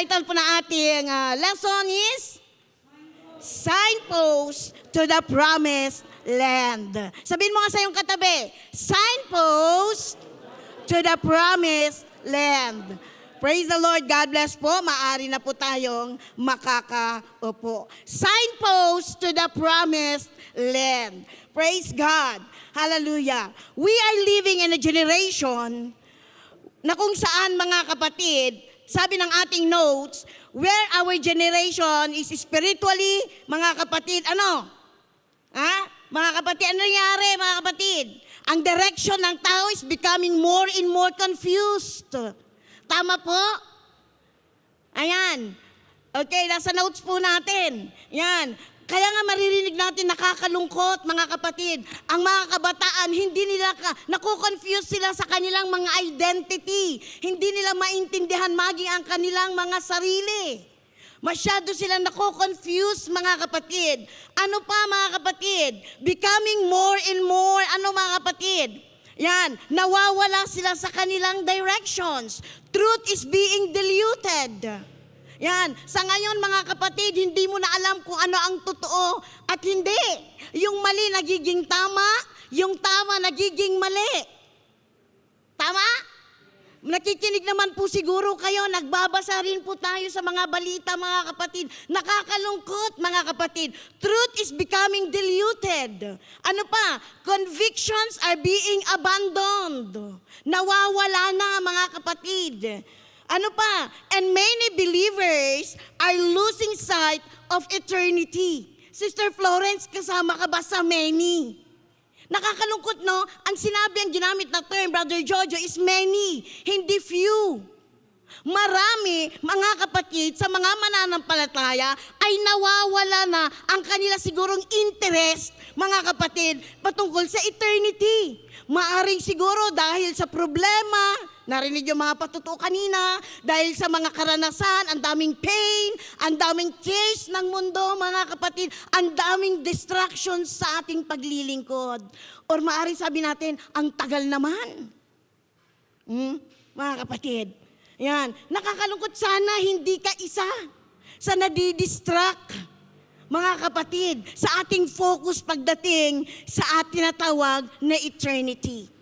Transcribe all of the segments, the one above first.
title po ng ating lesson is Signpost to the Promised Land. Sabihin mo nga sa iyong katabi, Signpost to the Promised Land. Praise the Lord. God bless po. Maari na po tayong makakaupo. Signpost to the Promised Land. Praise God. Hallelujah. We are living in a generation na kung saan, mga kapatid, sabi ng ating notes, where our generation is spiritually, mga kapatid, Mga kapatid, ano nangyari, mga kapatid? Ang direction ng tao is becoming more and more confused. Tama po? Ayan. Okay, nasa notes po natin. Yan. Kaya nga maririnig natin nakakalungkot, mga kapatid. Ang mga kabataan, hindi nila, nakukonfuse sila sa kanilang mga identity. Hindi nila maintindihan maging ang kanilang mga sarili. Masyado silang nakukonfuse, mga kapatid. Ano pa, mga kapatid? Becoming more and more, mga kapatid? Yan, nawawala sila sa kanilang directions. Truth is being diluted. Yan, sa ngayon mga kapatid, hindi mo na alam kung ano ang totoo at hindi. Yung mali nagiging tama, yung tama nagiging mali. Tama? Nakikinig naman po siguro kayo, nagbabasa rin po tayo sa mga balita, mga kapatid. Nakakalungkot, mga kapatid. Truth is becoming diluted. Ano pa? Convictions are being abandoned. Nawawala na, mga kapatid. Ano pa? And many believers are losing sight of eternity. Sister Florence, kasama ka ba sa many? Nakakalungkot, no? Ang sinabi, ang ginamit na term, Brother Jojo, is many, hindi few. Marami, mga kapatid, sa mga mananampalataya ay nawawala na ang kanila sigurong interest, mga kapatid, patungkol sa eternity. Maaring siguro dahil sa problema, narinig yung mga patutuo kanina, dahil sa mga karanasan, ang daming pain, ang daming case ng mundo, mga kapatid, ang daming distractions sa ating paglilingkod. Or maaring sabi natin, ang tagal naman. Mga kapatid, yan, nakakalungkot, sana hindi ka isa sa nadidistract, mga kapatid, sa ating focus pagdating sa ating tinatawag na eternity.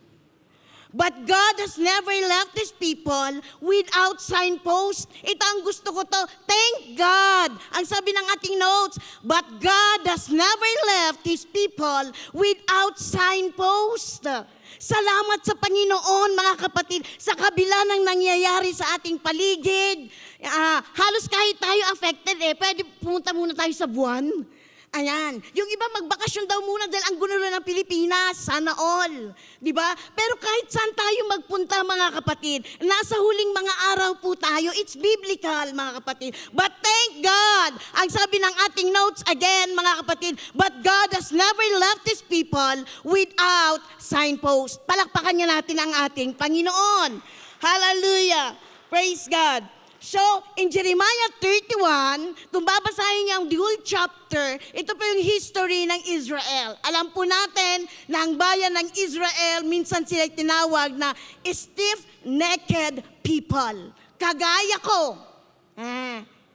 But God has never left His people without signpost. Ito ang gusto ko to. Thank God. Ang sabi ng ating notes, but God has never left His people without signpost. Salamat sa Panginoon, mga kapatid, sa kabila ng nangyayari sa ating paligid. Halos kahit tayo affected, pwede pumunta muna tayo sa buwan. Ayan. Yung iba magbakasyon daw muna dahil ang gulo ng Pilipinas, sana all. Diba? Pero kahit saan tayo magpunta, mga kapatid, nasa huling mga araw po tayo, it's biblical, mga kapatid. But thank God, ang sabi ng ating notes again, mga kapatid, but God has never left His people without signpost. Palakpakan niya natin ang ating Panginoon. Hallelujah. Praise God. So, in Jeremiah 31, kung babasahin niyo ang the whole chapter, ito po yung history ng Israel. Alam po natin na ang bayan ng Israel, minsan sila tinawag na stiff-necked people. Kagaya ko.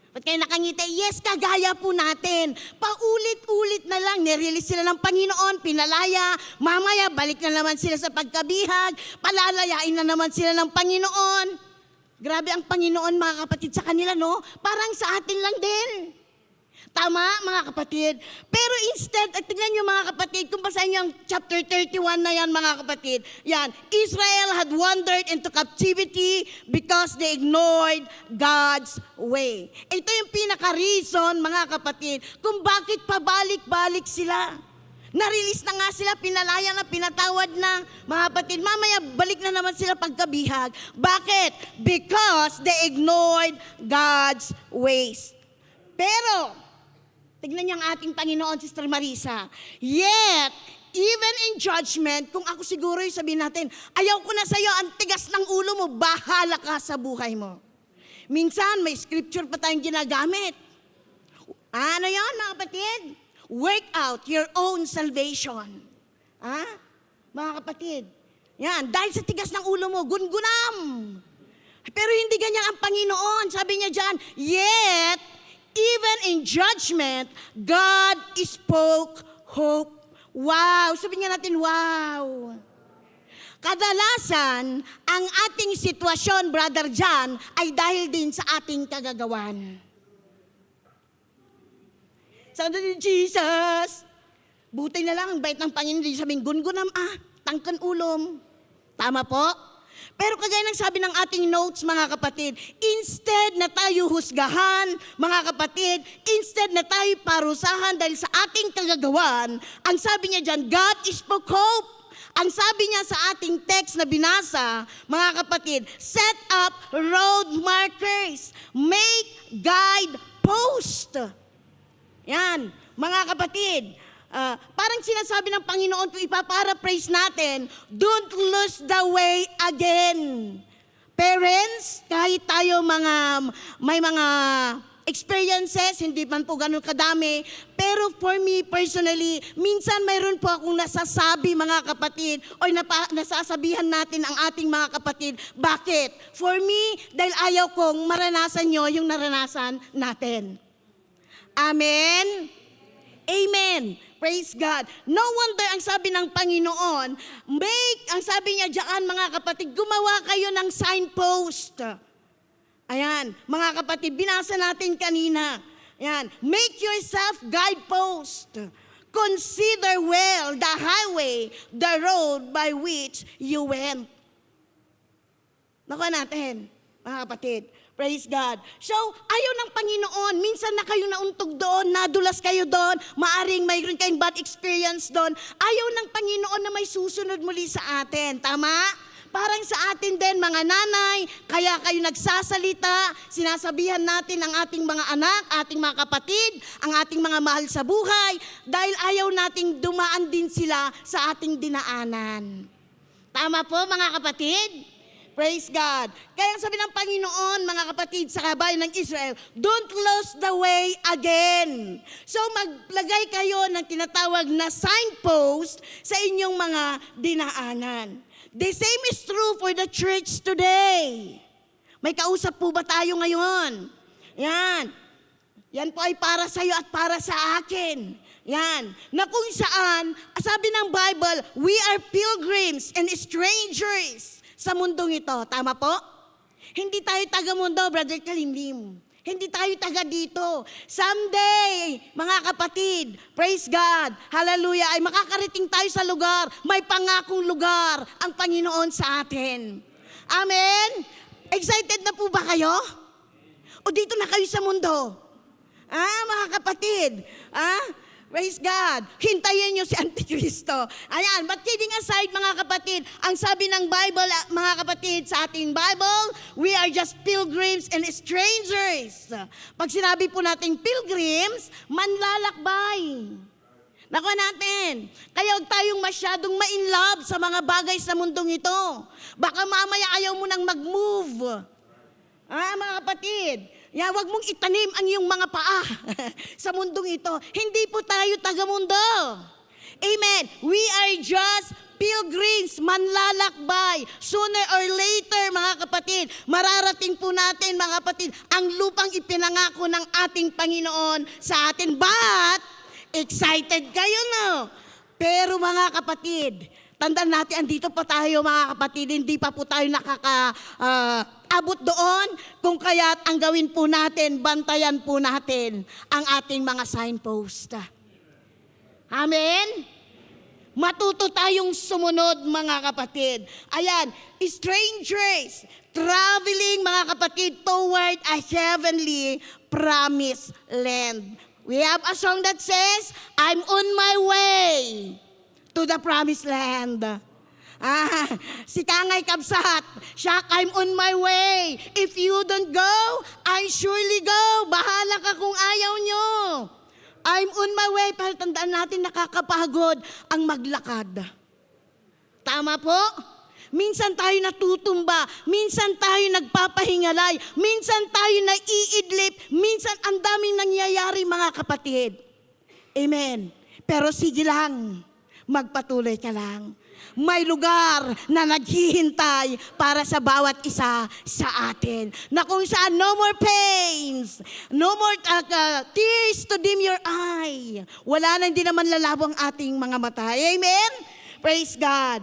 Ba't kayo nakangiti? Yes, kagaya po natin. Paulit-ulit na lang, nirelease sila ng Panginoon, pinalaya, mamaya balik na naman sila sa pagkabihag, palalayain na naman sila ng Panginoon. Grabe ang Panginoon, mga kapatid, sa kanila, no? Parang sa atin lang din. Tama, mga kapatid? Pero instead, tingnan nyo, mga kapatid, kung basahin nyo ang chapter 31 na yan, mga kapatid, yan, Israel had wandered into captivity because they ignored God's way. Ito yung pinaka-reason, mga kapatid, kung bakit pabalik-balik sila. Na-release na nga sila, pinalaya na, pinatawad na. Mga kapatid, mamaya balik na naman sila pagkabihag. Bakit? Because they ignored God's ways. Pero, tignan niyo ang ating Panginoon, Sister Marisa. Yet, even in judgment, kung ako siguro yung sabihin natin, ayaw ko na sa'yo, ang tigas ng ulo mo, bahala ka sa buhay mo. Minsan, may scripture pa tayong ginagamit. Ano yan, mga kapatid? Work out your own salvation. Mga kapatid, yan, dahil sa tigas ng ulo mo, gungunam. Pero hindi ganyan ang Panginoon. Sabi niya dyan, yet, even in judgment, God spoke hope. Wow! Sabi nga natin, wow! Kadalasan, ang ating sitwasyon, Brother John, ay dahil din sa ating kagagawan. Sabi ni Jesus, buti na lang, ang bait ng Panginoon, di sabing gungunam tangkan ulom. Tama po? Pero kagaya ng sabi ng ating notes, mga kapatid, instead na tayo husgahan, mga kapatid, instead na tayo parusahan dahil sa ating kagagawan, ang sabi niya dyan, God spoke hope. Ang sabi niya sa ating text na binasa, mga kapatid, set up road markers, make guide post. Yan, mga kapatid, parang sinasabi ng Panginoon kung ipaparaphrase natin, don't lose the way again. Parents, kahit tayo may mga experiences, hindi man po ganun kadami, pero for me personally, minsan mayroon po akong nasasabi mga kapatid, o nasasabihan natin ang ating mga kapatid. Bakit? For me, dahil ayaw kong maranasan nyo yung naranasan natin. Amen? Amen. Praise God. No wonder ang sabi ng Panginoon, ang sabi niya diyan mga kapatid, gumawa kayo ng signpost. Ayan, mga kapatid, binasa natin kanina. Ayan, make yourself guidepost. Consider well the highway, the road by which you went. Nakuha natin, mga kapatid. Praise God. So, ayaw ng Panginoon. Minsan na kayo nauntog doon, nadulas kayo doon, maaring mayroon kayong bad experience doon. Ayaw ng Panginoon na may susunod muli sa atin. Tama? Parang sa atin din, mga nanay, kaya kayo nagsasalita, sinasabihan natin ang ating mga anak, ating mga kapatid, ang ating mga mahal sa buhay, dahil ayaw nating dumaan din sila sa ating dinaanan. Tama po, mga kapatid? Praise God. Kaya sabi ng Panginoon, mga kapatid, sa kabayan ng Israel, don't lose the way again. So maglagay kayo ng tinatawag na signpost sa inyong mga dinaanan. The same is true for the church today. May kausap po ba tayo ngayon? Yan. Yan po ay para sa iyo at para sa akin. Yan. Na kung saan, sabi ng Bible, we are pilgrims and strangers sa mundong ito. Tama po? Hindi tayo taga-mundo, Brother Kalimlim. Hindi tayo taga dito. Someday, mga kapatid, praise God, hallelujah, ay makakarating tayo sa lugar, may pangakong lugar ang Panginoon sa atin. Amen? Excited na po ba kayo? O dito na kayo sa mundo? Mga kapatid, praise God. Hintayin niyo si Antikristo. Ayan, but kidding aside mga kapatid, ang sabi ng Bible, mga kapatid, sa ating Bible, we are just pilgrims and strangers. Pag sinabi po nating pilgrims, manlalakbay. Nakuha natin. Kaya huwag tayong masyadong ma-inlove sa mga bagay sa mundong ito. Baka mamaya ayaw mo nang mag-move. Mga kapatid, wag mong itanim ang iyong mga paa sa mundong ito. Hindi po tayo taga-mundo. Amen. We are just pilgrims, manlalakbay. Sooner or later, mga kapatid, mararating po natin, mga kapatid, ang lupang ipinangako ng ating Panginoon sa atin. But, excited kayo, no? Pero mga kapatid, tandaan natin, andito pa tayo mga kapatid, hindi pa po tayo abot doon, kung kaya't ang gawin po natin, bantayan po natin ang ating mga signpost. Amen? Matuto tayong sumunod mga kapatid. Ayan, strangers, traveling mga kapatid toward a heavenly promised land. We have a song that says, I'm on my way to the promised land. Si Kangay Kabsat, Shak, I'm on my way. If you don't go, I surely go. Bahala ka kung ayaw nyo. I'm on my way. Pero tandaan natin, nakakapagod ang maglakad. Tama po? Minsan tayo natutumba, minsan tayo nagpapahingalay, minsan tayo naiidlip, minsan ang daming nangyayari mga kapatid. Amen. Pero sige lang, magpatuloy ka lang. May lugar na naghihintay para sa bawat isa sa atin. Na kung saan no more pains, no more tears to dim your eye. Wala na, hindi naman lalabo ang ating mga mata. Amen? Praise God.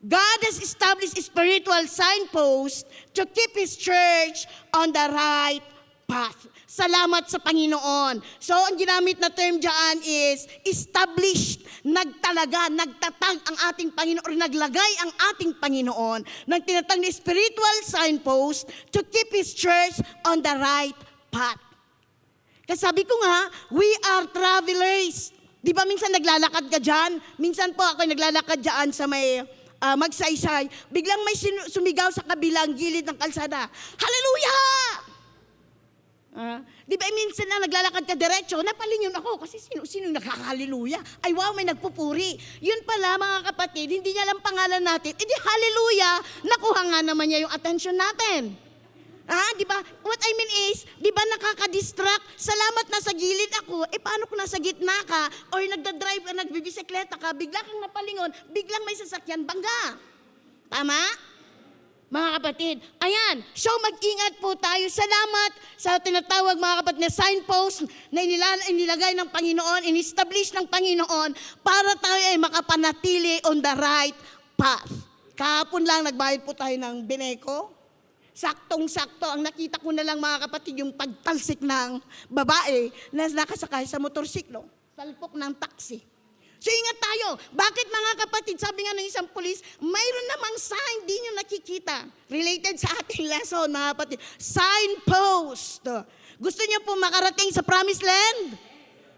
God has established spiritual signposts to keep His church on the right path. Salamat sa Panginoon. So, ang ginamit na term dyan is established, nagtatag ang ating Panginoon, or naglagay ang ating Panginoon ng tinatag na spiritual signpost to keep His church on the right path. Kasi sabi ko nga, we are travelers. Di ba minsan naglalakad ka dyan? Minsan po ako naglalakad dyan sa may magsaysay. Biglang may sumigaw sa kabilang gilid ng kalsada. Hallelujah! Di ba minsan na naglalakad ka diretso, napalingon ako kasi sino nakaka-hallelujah? Ay wow, may nagpupuri. Yun pala mga kapatid, hindi niya lang pangalan natin. Di hallelujah, nakuha nga naman niya yung attention natin. Di ba? What I mean is, di ba nakaka-distract? Salamat na sa gilid ako, paano kung nasa gitna ka, or nagdadrive ka, nagbibisikleta ka, bigla kang napalingon, biglang may sasakyan, bangga. Tama? Mga kapatid, ayan, so mag-ingat po tayo. Salamat sa tinatawag mga kapatid na signpost na inilagay ng Panginoon, in-establish ng Panginoon para tayo ay makapanatili on the right path. Kahapon lang nagbayad po tayo ng bineko. Saktong-sakto, ang nakita ko na lang mga kapatid yung pagtalsik ng babae na nakasakay sa motorsiklo, salpok ng taxi. So ingat tayo. Bakit mga kapatid, sabi nga ng isang pulis, mayroon namang sign, di nyo nakikita. Related sa ating lesson mga kapatid. Signpost. Gusto nyo po makarating sa promised land?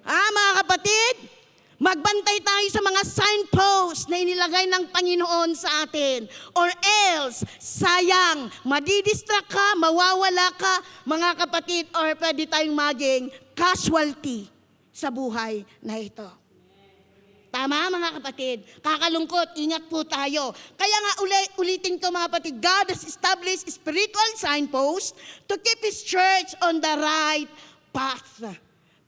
Mga kapatid? Magbantay tayo sa mga signpost na inilagay ng Panginoon sa atin. Or else, sayang, madidistract ka, mawawala ka, mga kapatid, or pwede tayong maging casualty sa buhay na ito. Tama mga kapatid, kakalungkot, ingat po tayo. Kaya nga ulitin ko mga kapatid, God has established spiritual signposts to keep His church on the right path.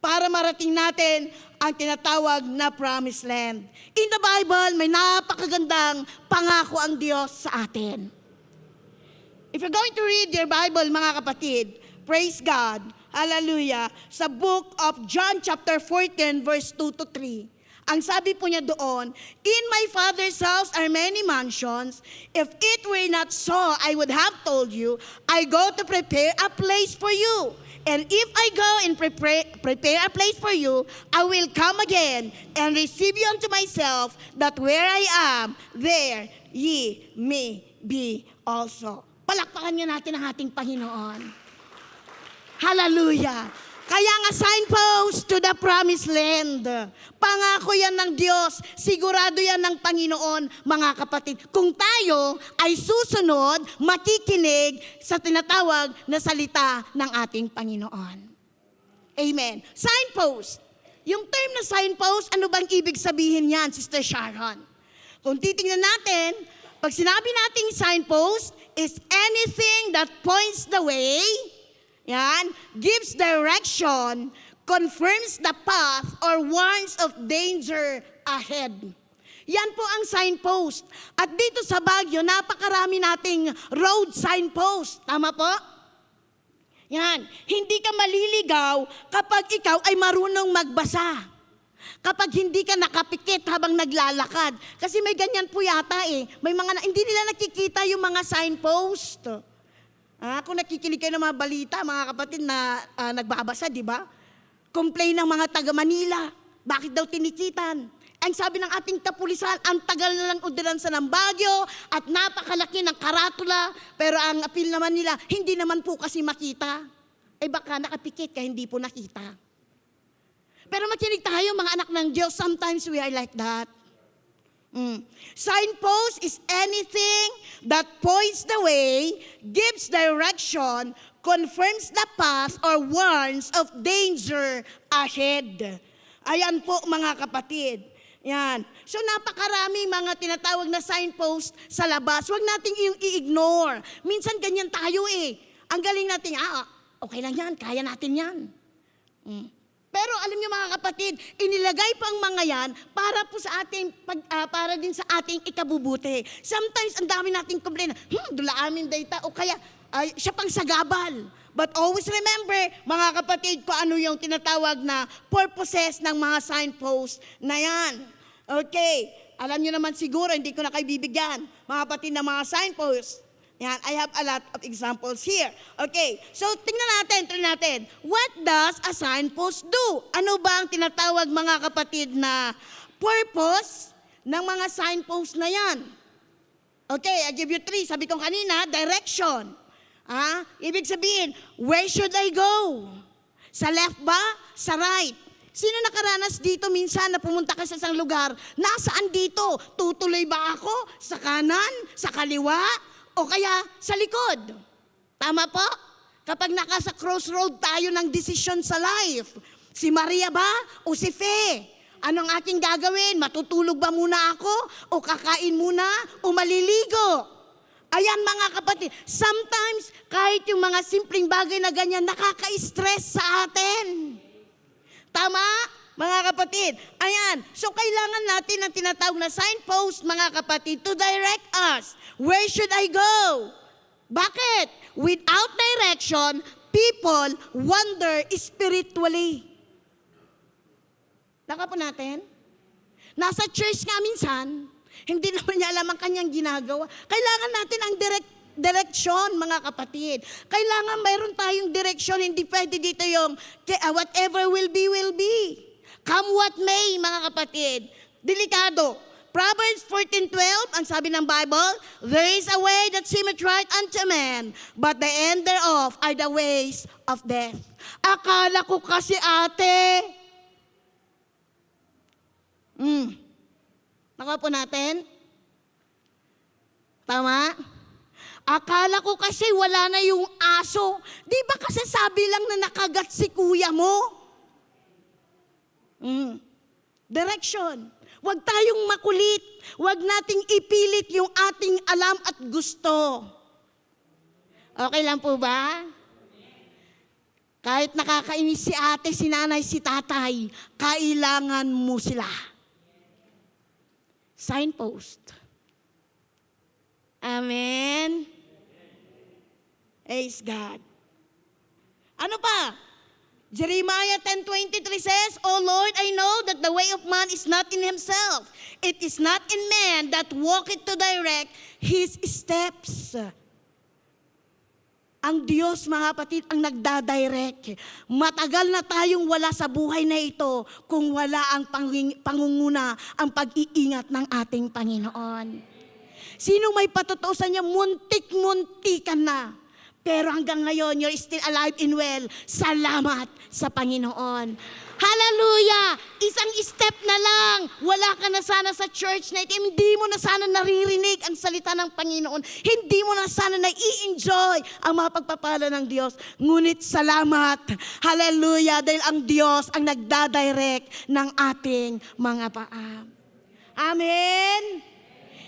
Para marating natin ang tinatawag na promised land. In the Bible, may napakagandang pangako ang Diyos sa atin. If you're going to read your Bible mga kapatid, praise God, hallelujah, sa book of John chapter 14 verse 2 to 3. Ang sabi po niya doon, in my Father's house are many mansions. If it were not so, I would have told you, I go to prepare a place for you. And if I go and prepare a place for you, I will come again and receive you unto myself, that where I am, there ye may be also. Palakpakan nga natin ang ating Panginoon. Hallelujah! Kaya nga signpost to the promised land. Pangako yan ng Diyos. Sigurado yan ng Panginoon, mga kapatid. Kung tayo ay susunod, makikinig sa tinatawag na salita ng ating Panginoon. Amen. Signpost. Yung term na signpost, ano bang ibig sabihin yan, Sister Sharon? Kung titingnan natin, pag sinabi nating signpost is anything that points the way, yan, gives direction, confirms the path, or warns of danger ahead. Yan po ang signpost. At dito sa Baguio, napakarami nating road signpost. Tama po? Yan. Hindi ka maliligaw kapag ikaw ay marunong magbasa. Kapag hindi ka nakapikit habang naglalakad. Kasi may ganyan po yata May hindi nila nakikita yung mga signpost. Kung nakikinig kayo ng mga balita, mga kapatid na nagbabasa, di ba? Complain ng mga taga Manila. Bakit daw tinikitan? Ang sabi ng ating kapulisan, ang tagal na lang ordenansa ng Baguio at napakalaki ng karatula. Pero ang appeal naman nila, hindi naman po kasi makita. Baka nakapikit ka, hindi po nakita. Pero makinig tayo, mga anak ng Diyos, sometimes we are like that. Signpost is anything that points the way, gives direction, confirms the path, or warns of danger ahead. Ayan po mga kapatid. Yan. So napakarami mga tinatawag na signpost sa labas. Huwag nating yung i-ignore. Minsan ganyan tayo Ang galing natin, okay lang yan, kaya natin yan. Pero alam niyo mga kapatid, inilagay po ang mga yan para po sa ating para din sa ating ikabubuti. Sometimes ang dami nating complain, dula amin data o kaya siya pang sagabal. But always remember, mga kapatid, kung ano yung tinatawag na purposes ng mga signpost na yan. Okay, alam niyo naman siguro, hindi ko na kayo bibigyan, mga kapatid, ng mga signposts. Yan, I have a lot of examples here. Okay, so tingnan natin. What does a signpost do? Ano ba ang tinatawag, mga kapatid, na purpose ng mga signpost na yan? Okay, I give you 3. Sabi ko kanina, direction. Ibig sabihin, where should I go? Sa left ba? Sa right? Sino nakaranas dito minsan na pumunta ka sa isang lugar? Nasaan dito? Tutuloy ba ako? Sa kanan? Sa kaliwa? O kaya sa likod? Tama po? Kapag nakasa crossroad tayo ng desisyon sa life, si Maria ba o si Fe? Anong aking gagawin? Matutulog ba muna ako? O kakain muna? O maliligo? Ayan mga kapatid, sometimes kahit yung mga simpleng bagay na ganyan, nakaka-stress sa atin. Tama? Mga kapatid, ayan. So kailangan natin ang tinatawag na signpost, mga kapatid, to direct us. Where should I go? Bakit? Without direction, people wander spiritually. Naka po natin? Nasa church nga minsan, hindi naman niya alam ang kanyang ginagawa. Kailangan natin ang direksyon, mga kapatid. Kailangan mayroon tayong direksyon, hindi pwede dito yung whatever will be, will be. Come what may, mga kapatid. Delikado. Proverbs 14:12, ang sabi ng Bible, there is a way that seemeth right unto man, but the end thereof are the ways of death. Akala ko kasi ate. Nakuha po natin? Tama? Akala ko kasi wala na yung aso. Di ba kasi sabi lang na nakagat si kuya mo? Direction. Huwag tayong makulit. Huwag nating ipilit yung ating alam at gusto. Okay lang po ba? Kahit nakakainis si ate, si nanay, si tatay, kailangan mo sila. Signpost. Amen. Praise God. Ano pa? Jeremiah 10:23 says, O Lord, I know that the way of man is not in himself. It is not in man that walketh to direct his steps. Ang Diyos, mga kapatid, ang nagdadirect. Matagal na tayong wala sa buhay na ito kung wala ang pangunguna, ang pag-iingat ng ating Panginoon. Sino may patutuusan niya, muntik-muntikan na. Pero hanggang ngayon, you're still alive and well. Salamat sa Panginoon. Hallelujah! Isang step na lang. Wala ka na sana sa church na ito. Hindi mo na sana naririnig ang salita ng Panginoon. Hindi mo na sana na-i-enjoy ang mga pagpapala ng Diyos. Ngunit salamat. Hallelujah! Dahil ang Diyos ang nagdadirect ng ating mga paa. Amen?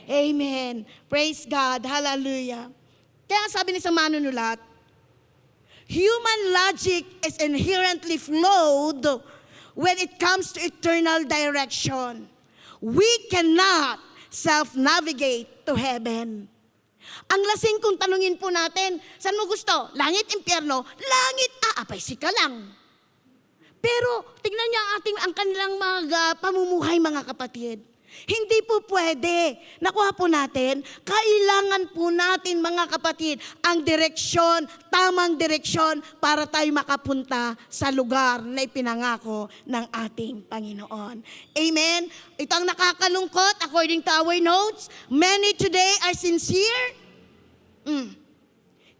Amen. Praise God. Hallelujah. Kaya sabi ni sa manunulat, human logic is inherently flawed when it comes to eternal direction. We cannot self-navigate to heaven. Ang lasing kung tanungin po natin, saan mo gusto? Langit, impyerno? Langit, apay ka lang. Pero tignan niyo ang kanilang mga pamumuhay, mga kapatid. Hindi po pwede. Nakuha po natin, kailangan po natin, mga kapatid, ang direksyon, tamang direksyon para tayo makapunta sa lugar na ipinangako ng ating Panginoon. Amen? Ito ang nakakalungkot, according to our notes, many today are sincere,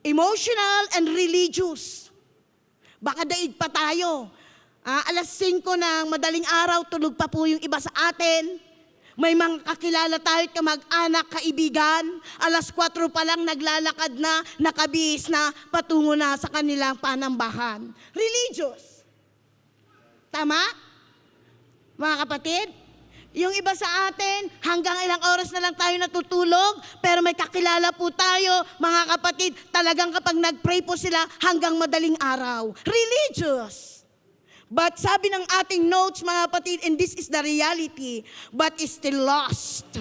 emotional, and religious. Baka daig pa tayo. Alas 5 ng madaling araw, tulog pa po yung iba sa atin. May mga kakilala tayo, kamag-anak, kaibigan. Alas 4 pa lang naglalakad na, nakabihis na, patungo na sa kanilang panambahan. Religious. Tama? Mga kapatid? Yung iba sa atin, hanggang ilang oras na lang tayo natutulog, pero may kakilala po tayo, mga kapatid, talagang kapag nag-pray po sila hanggang madaling araw. Religious. But sabi ng ating notes, mga kapatid, and this is the reality, but is still lost.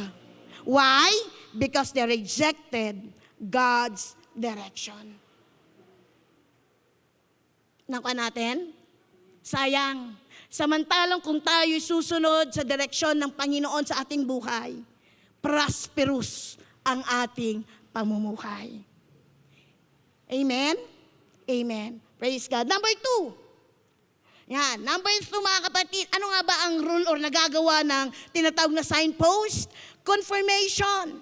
Why? Because they rejected God's direction. Nakuha natin? Sayang. Samantalang kung tayo susunod sa direksyon ng Panginoon sa ating buhay, prosperous ang ating pamumuhay. Amen? Amen. Praise God. Number 2. Yan. Number 2, mga kapatid, ano nga ba ang rule or nagagawa ng tinatawag na signpost? Confirmation.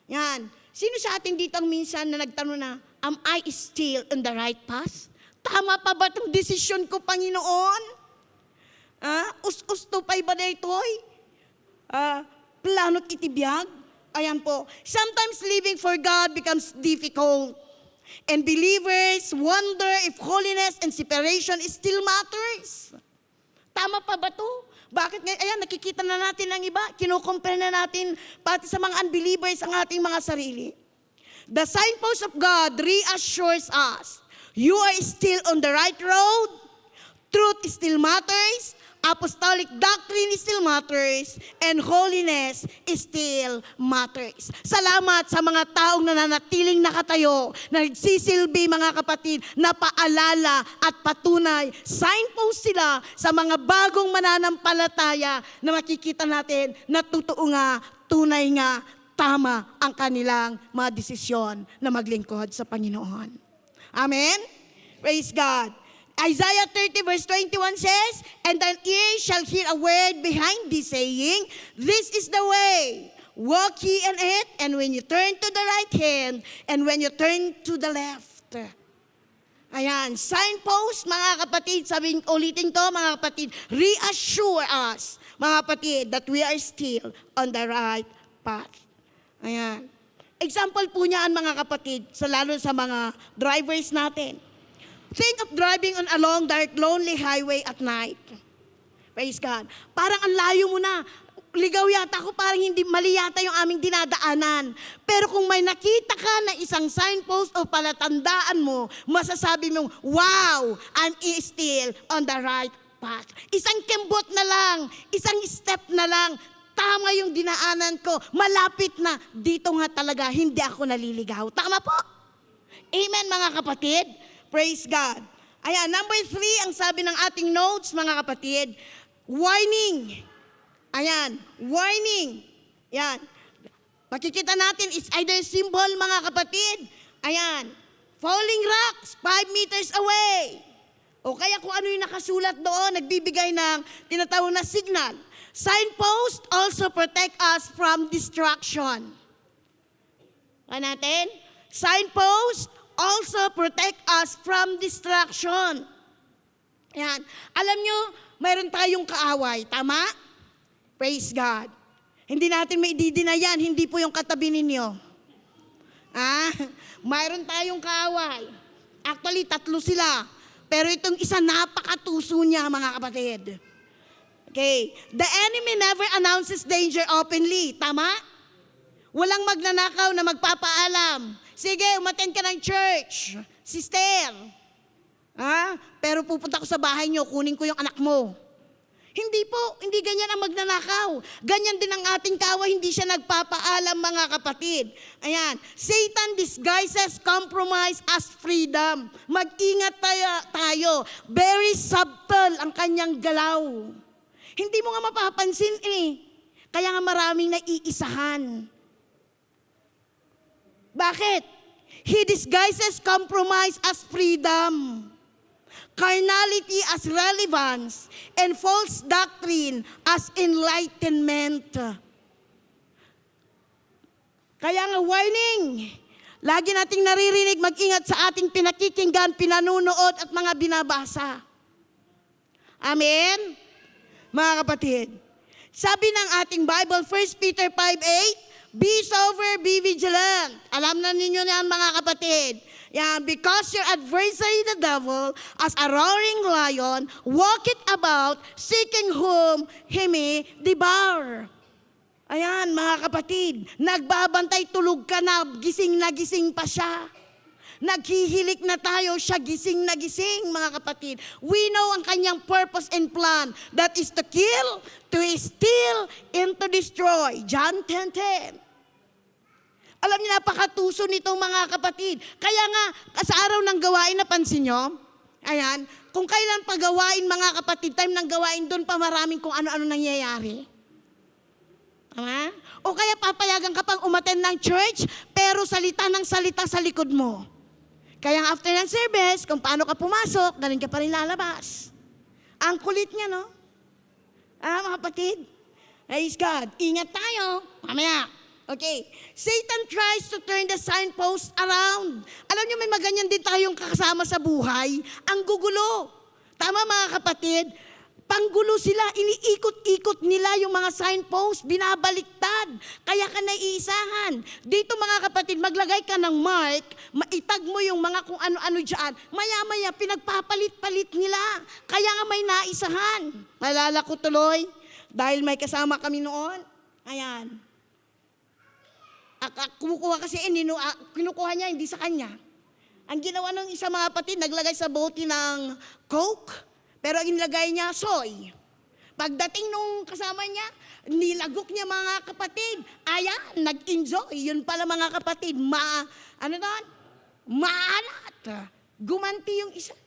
Yan. Sino sa atin dito ang minsan na nagtanong na, am I still on the right path? Tama pa ba itong desisyon ko, Panginoon? Us-ustupay ba na ito'y? Plano't itibiyag? Ayan po. Sometimes living for God becomes difficult. And believers wonder if holiness and separation still matters. Tama pa ba ito? Bakit ngayon? Ayan, nakikita na natin ang iba. Kinukompare na natin pati sa mga unbelievers ang ating mga sarili. The signpost of God reassures us. You are still on the right road. Truth still matters. Apostolic doctrine still matters, and holiness still matters. Salamat sa mga taong nananatiling nakatayo, na nagsisilbi, mga kapatid, na paalala at patunay. Signpost sila sa mga bagong mananampalataya na makikita natin na totoo nga, tunay nga, tama ang kanilang mga desisyon na maglingkod sa Panginoon. Amen? Praise God. Isaiah 30 verse 21 says, and thine ear shall hear a word behind thee saying, this is the way, walk ye in it, and when you turn to the right hand, and when you turn to the left. Ayan, signpost, mga kapatid, ulitin to, mga kapatid, reassure us, mga kapatid, that we are still on the right path. Ayan. Example po niyan, mga kapatid, lalo sa mga drivers natin. Think of driving on a long, dark, lonely highway at night. Praise God. Parang ang layo mo na. Ligaw yata ako, parang hindi mali yata yung aming dinadaanan. Pero kung may nakita ka na isang signpost o palatandaan mo, masasabi mong, wow, I'm still on the right path. Isang kembot na lang, isang step na lang, tama yung dinaanan ko, malapit na, dito nga talaga, hindi ako naliligaw. Tama po? Amen, mga kapatid? Praise God. Ayan, number 3, ang sabi ng ating notes, mga kapatid, warning. Ayan, warning. Ayan. Makikita natin, it's either symbol, mga kapatid. Ayan, falling rocks, 5 meters away. O kaya kung ano yung nakasulat doon, nagbibigay ng tinatawag na signal. Signpost also protect us from distraction. Ano natin? Signpost also protect us from distraction. Ayan. Alam nyo, mayroon tayong kaaway. Tama? Praise God. Hindi natin may didina yan. Hindi po yung katabi ninyo. Mayroon tayong kaaway. Actually, 3 sila. Pero itong isa, napakatuso niya, mga kapatid. Okay. The enemy never announces danger openly. Tama? Walang magnanakaw na magpapaalam. Sige, umattend ka ng church. Sister. Pero pupunta ko sa bahay nyo, kunin ko yung anak mo. Hindi po, hindi ganyan ang magnanakaw. Ganyan din ang ating kaaway, hindi siya nagpapaalam, mga kapatid. Ayan, Satan disguises compromise as freedom. Mag-ingat tayo. Very subtle ang kanyang galaw. Hindi mo nga mapapansin Kaya nga maraming naiisahan. Bakit? He disguises compromise as freedom, carnality as relevance, and false doctrine as enlightenment. Kaya nga warning, lagi nating naririnig, mag-ingat sa ating pinakikinggan, pinanunood at mga binabasa. Amen? Mga kapatid, sabi ng ating Bible, 1 Peter 5:8, be sober, be vigilant. Alam na ninyo yan, mga kapatid. Yan, because your adversary, the devil, as a roaring lion, walketh about, seeking whom he may devour. Ayan, mga kapatid, nagbabantay, tulog ka na gising pa siya. Naghihilik na tayo, siya gising na gising, mga kapatid. We know ang kanyang purpose and plan. That is to kill, to steal, and to destroy. John 10:10. Alam niyo, napakatuso nitong mga kapatid. Kaya nga, sa araw ng gawain, napansin nyo? Ayan, kung kailan pagawain mga kapatid, time ng gawain, doon pa maraming kung ano-ano nangyayari. Tama? O kaya papayagan ka pang umattend ng church, pero salita ng salita sa likod mo. Kaya after ng service, kung paano ka pumasok, galing ka pa rin lalabas. Ang kulit niya, no? Mga kapatid? Praise God. Ingat tayo. Mamaya. Okay. Satan tries to turn the signpost around. Alam niyo, may maganyan din tayong kasama sa buhay. Ang gugulo. Tama mga kapatid? Panggulo sila, iniikot-ikot nila yung mga signpost, binabaliktad, kaya ka naiisahan. Dito mga kapatid, maglagay ka ng mark, maitag mo yung mga kung ano-ano dyan, maya-maya pinagpapalit-palit nila, kaya nga may naisahan. Malala ko tuloy, dahil may kasama kami noon, ayan. Kumukuha kasi, kinukuha niya, hindi sa kanya. Ang ginawa ng isa mga kapatid, naglagay sa bote ng Coke, pero ang inilagay niya, soy. Pagdating nung kasama niya, nilagok niya mga kapatid. Ayan, nag-enjoy. Yun pala mga kapatid, maalat. Gumanti yung isa.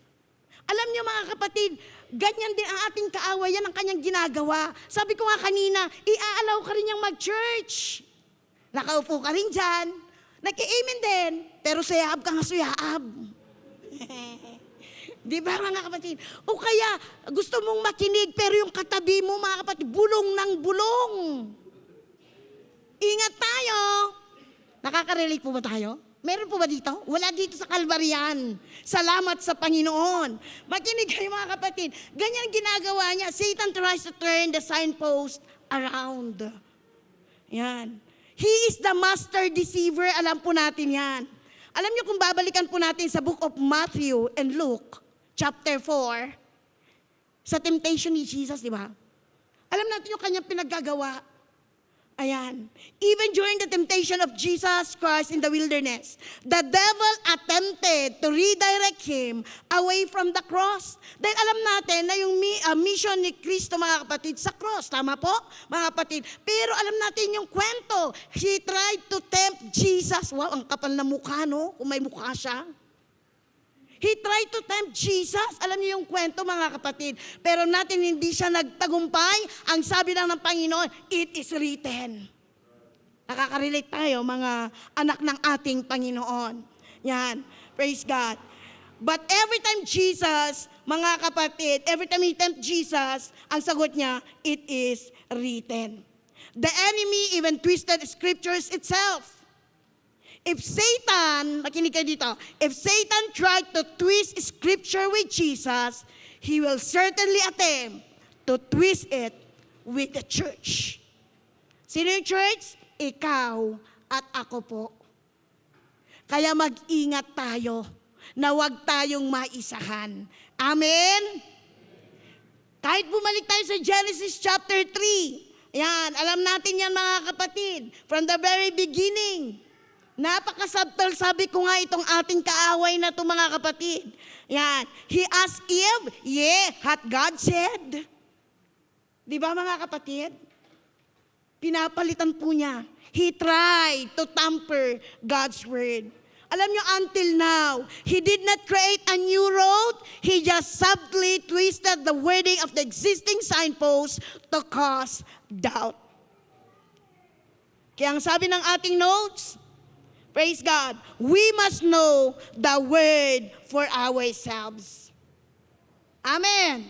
Alam niyo mga kapatid, ganyan din ang ating kaawayan ang kanyang ginagawa. Sabi ko nga kanina, iaalaw ka rin niyang mag-church. Nakaupo ka rin dyan. Nag-i-amen din, pero sayahab ka nga sayahab. Di ba mga kapatid? O kaya, gusto mong makinig, pero yung katabi mo mga kapatid, bulong ng bulong. Ingat tayo. Nakaka-relate po ba tayo? Meron po ba dito? Wala dito sa Kalbaryan. Salamat sa Panginoon. Makinig kayo mga kapatid. Ganyan ginagawa niya. Satan tries to turn the signpost around. Yan. He is the master deceiver. Alam po natin yan. Alam niyo kung babalikan po natin sa book of Matthew and Luke, chapter 4, sa temptation ni Jesus, di ba? Alam natin yung kanyang pinaggagawa. Ayan. Even during the temptation of Jesus Christ in the wilderness, the devil attempted to redirect him away from the cross. Dahil alam natin na yung mission ni Kristo mga kapatid sa cross. Tama po, mga kapatid? Pero alam natin yung kwento. He tried to tempt Jesus. Wow, ang kapal na mukha, no? Kung may mukha siya. He tried to tempt Jesus. Alam niyo yung kwento mga kapatid. Pero natin hindi siya nagtagumpay. Ang sabi lang ng Panginoon, it is written. Nakaka-relate tayo mga anak ng ating Panginoon. Yan. Praise God. But every time Jesus, mga kapatid, every time he tempt Jesus, ang sagot niya, it is written. The enemy even twisted scriptures itself. If Satan, makinig kayo dito, if Satan tried to twist scripture with Jesus, he will certainly attempt to twist it with the church. Sino yung church? Ikaw at ako po. Kaya mag-ingat tayo na huwag tayong maisahan. Amen? Kahit bumalik tayo sa Genesis chapter 3, yan, alam natin yan mga kapatid, from the very beginning. Napaka-subtle, sabi ko nga itong ating kaaway na ito mga kapatid. Yan. He asked Eve, hath God said? Di ba mga kapatid? Pinapalitan po niya. He tried to tamper God's word. Alam niyo, until now, he did not create a new road. He just subtly twisted the wording of the existing signpost to cause doubt. Kaya ang sabi ng ating notes, praise God, we must know the word for ourselves. Amen.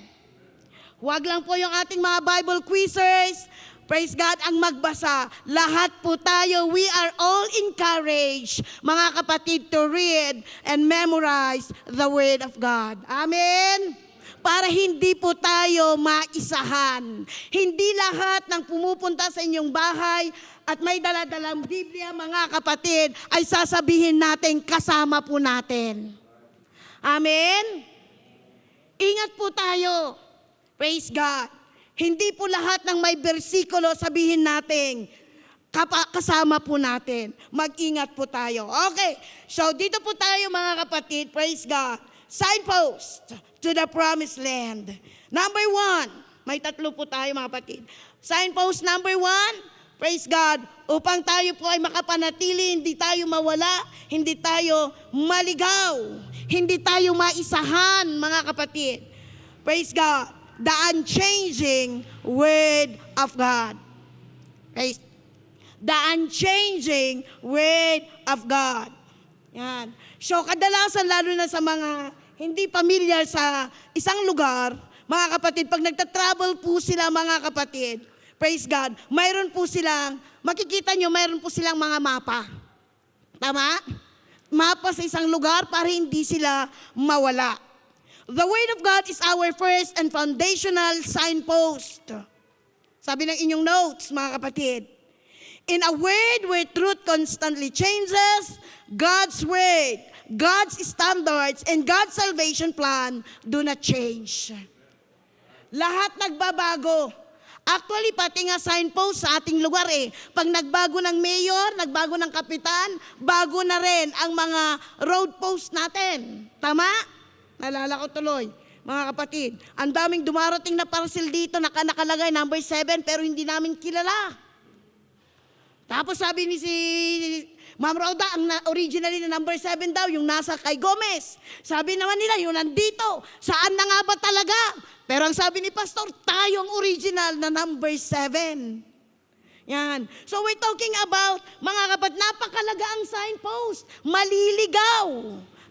Huwag lang po yung ating mga Bible quizzers, praise God, ang magbasa. Lahat po tayo, we are all encouraged, mga kapatid, to read and memorize the word of God. Amen. Para hindi po tayo maisahan. Hindi lahat ng pumupunta sa inyong bahay at may dala-dalang Biblia, mga kapatid, ay sasabihin natin kasama po natin. Amen? Ingat po tayo. Praise God. Hindi po lahat ng may bersikulo sabihin natin, kasama po natin. Mag-ingat po tayo. Okay, so dito po tayo mga kapatid, praise God. Signpost to the promised land. Number 1, may 3 po tayo mga kapatid. Signpost number 1, praise God, upang tayo po ay makapanatili, hindi tayo mawala, hindi tayo maligaw, hindi tayo maisahan mga kapatid. Praise God, the unchanging Word of God. Praise the unchanging Word of God. Yan. So kadalasan lalo na sa mga hindi pamilyar sa isang lugar, mga kapatid, pag nagta-travel po sila mga kapatid, praise God, mayroon po silang, makikita nyo, mayroon po silang mga mapa. Tama? Mapa sa isang lugar para hindi sila mawala. The Word of God is our first and foundational signpost. Sabi ng inyong notes, mga kapatid. In a world where truth constantly changes, God's Word, God's standards, and God's salvation plan do not change. Lahat nagbabago. Actually, pati nga signpost sa ating lugar Pag nagbago ng mayor, nagbago ng kapitan, bago na rin ang mga road post natin. Tama? Nalala ko tuloy. Mga kapatid, ang daming dumarating na parcel dito, nakalagay number 7, pero hindi namin kilala. Tapos sabi ni si Ma'am Rhoda, ang originally na number 7 daw, yung nasa kay Gomez. Sabi naman nila, yung nandito. Saan na nga ba talaga? Pero ang sabi ni Pastor, tayo ang original na number 7. Yan. So we're talking about, mga kapatid, napakalaga ang signpost. Maliligaw.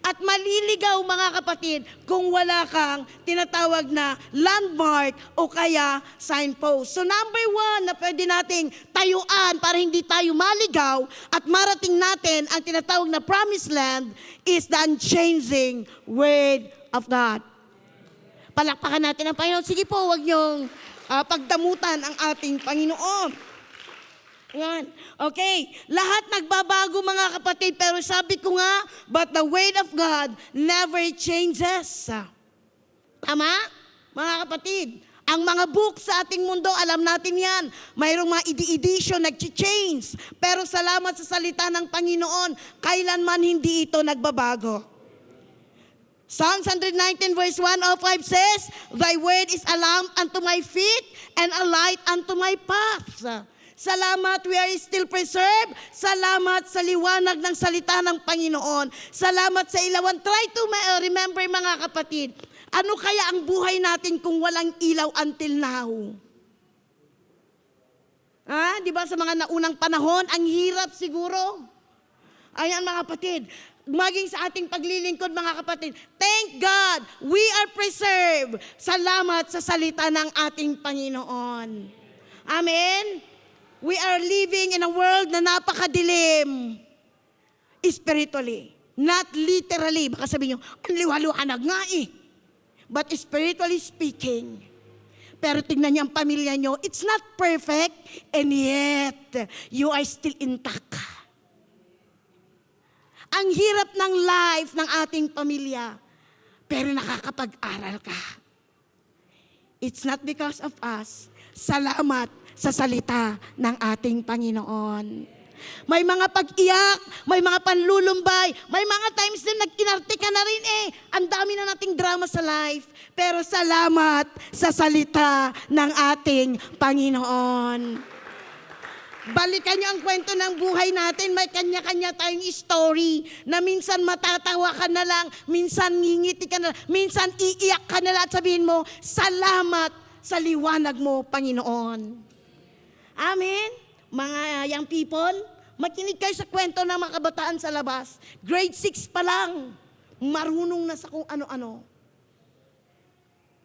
At maliligaw mga kapatid kung wala kang tinatawag na landmark o kaya signpost. So number 1 na pwede nating tayuan para hindi tayo maligaw at marating natin ang tinatawag na promised land is the unchanging Word of God. Palakpakan natin ang Panginoon. Sige po, huwag niyong pagdamutan ang ating Panginoon. Yan. Okay. Lahat nagbabago mga kapatid, pero sabi ko nga, but the Word of God never changes. Tama? Mga kapatid, ang mga book sa ating mundo, alam natin yan. Mayroong mga edition, nag-change. Pero salamat sa salita ng Panginoon, kailanman hindi ito nagbabago. Psalms 119 verse 105 says, Thy word is a lamp unto my feet and a light unto my path. Salamat, we are still preserved. Salamat sa liwanag ng salita ng Panginoon. Salamat sa ilawan. Try to remember mga kapatid, ano kaya ang buhay natin kung walang ilaw until now? Di ba sa mga naunang panahon, ang hirap siguro. Ayan mga kapatid, maging sa ating paglilingkod mga kapatid, thank God, we are preserved. Salamat sa salita ng ating Panginoon. Amen? We are living in a world na napakadilim spiritually. Not literally. Baka sabihin nyo, ang liwa-liwanag nga But spiritually speaking, pero tingnan niyo ang pamilya nyo, it's not perfect and yet you are still intact. Ang hirap ng life ng ating pamilya, pero nakakapag-aral ka. It's not because of us. Salamat sa salita ng ating Panginoon. May mga pag-iyak, may mga panlulumbay, may mga times din nag-inarte ka na rin Ang dami na nating drama sa life. Pero salamat sa salita ng ating Panginoon. Balikan niyo ang kwento ng buhay natin. May kanya-kanya tayong story na minsan matatawa ka na lang, minsan ngingiti ka na lang, minsan iiyak ka na lang at sabihin mo, salamat sa liwanag mo, Panginoon. Amen? Mga young people, makinig kayo sa kwento ng mga kabataan sa labas. Grade 6 pa lang, marunong na sa kung ano-ano.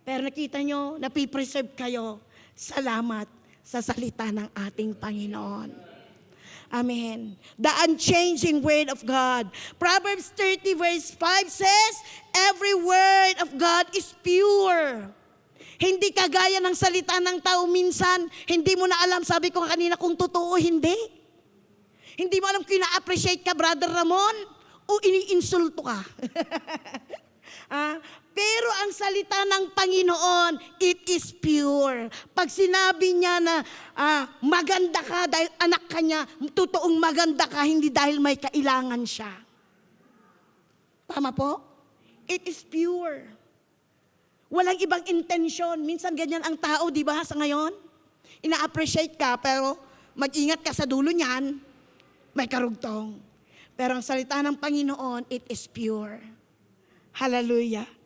Pero nakita nyo, napipreserve kayo. Salamat sa salita ng ating Panginoon. Amen. The unchanging Word of God. Proverbs 30 verse 5 says, every word of God is pure. Hindi kagaya ng salita ng tao minsan, hindi mo na alam, sabi ko kanina kung totoo, hindi. Hindi mo alam kung ina-appreciate ka, Brother Ramon, o ini-insulto ka. Pero ang salita ng Panginoon, it is pure. Pag sinabi niya na maganda ka dahil anak ka niya, totoong maganda ka, hindi dahil may kailangan siya. Tama po? It is pure. Walang ibang intensyon. Minsan ganyan ang tao, di ba, sa ngayon? Ina-appreciate ka, pero mag-ingat ka sa dulo niyan, may karugtong. Pero ang salita ng Panginoon, it is pure. Hallelujah.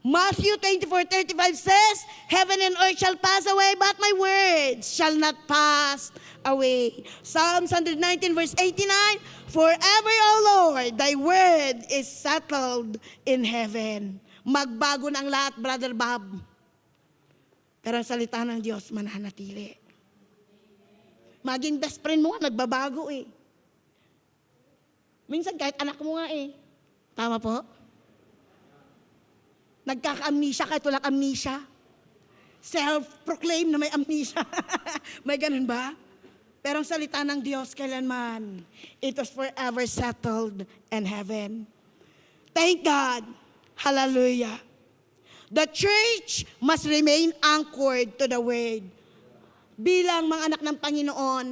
Matthew 24:35 says, Heaven and earth shall pass away, but my words shall not pass away. Psalms 119 verse 89, Forever, O Lord, thy word is settled in heaven. Magbago na ang lahat, Brother Bob. Pero ang salita ng Diyos, mananatili. Maging best friend mo nga, nagbabago eh. Minsan kahit anak mo nga eh. Tama po? Nagkaka-amnesia kahit walang amnesia. Self-proclaim na may amnesia. May ganun ba? Pero ang salita ng Diyos kailanman, it was forever settled in heaven. Thank God. Hallelujah. The church must remain anchored to the word. Bilang mga anak ng Panginoon,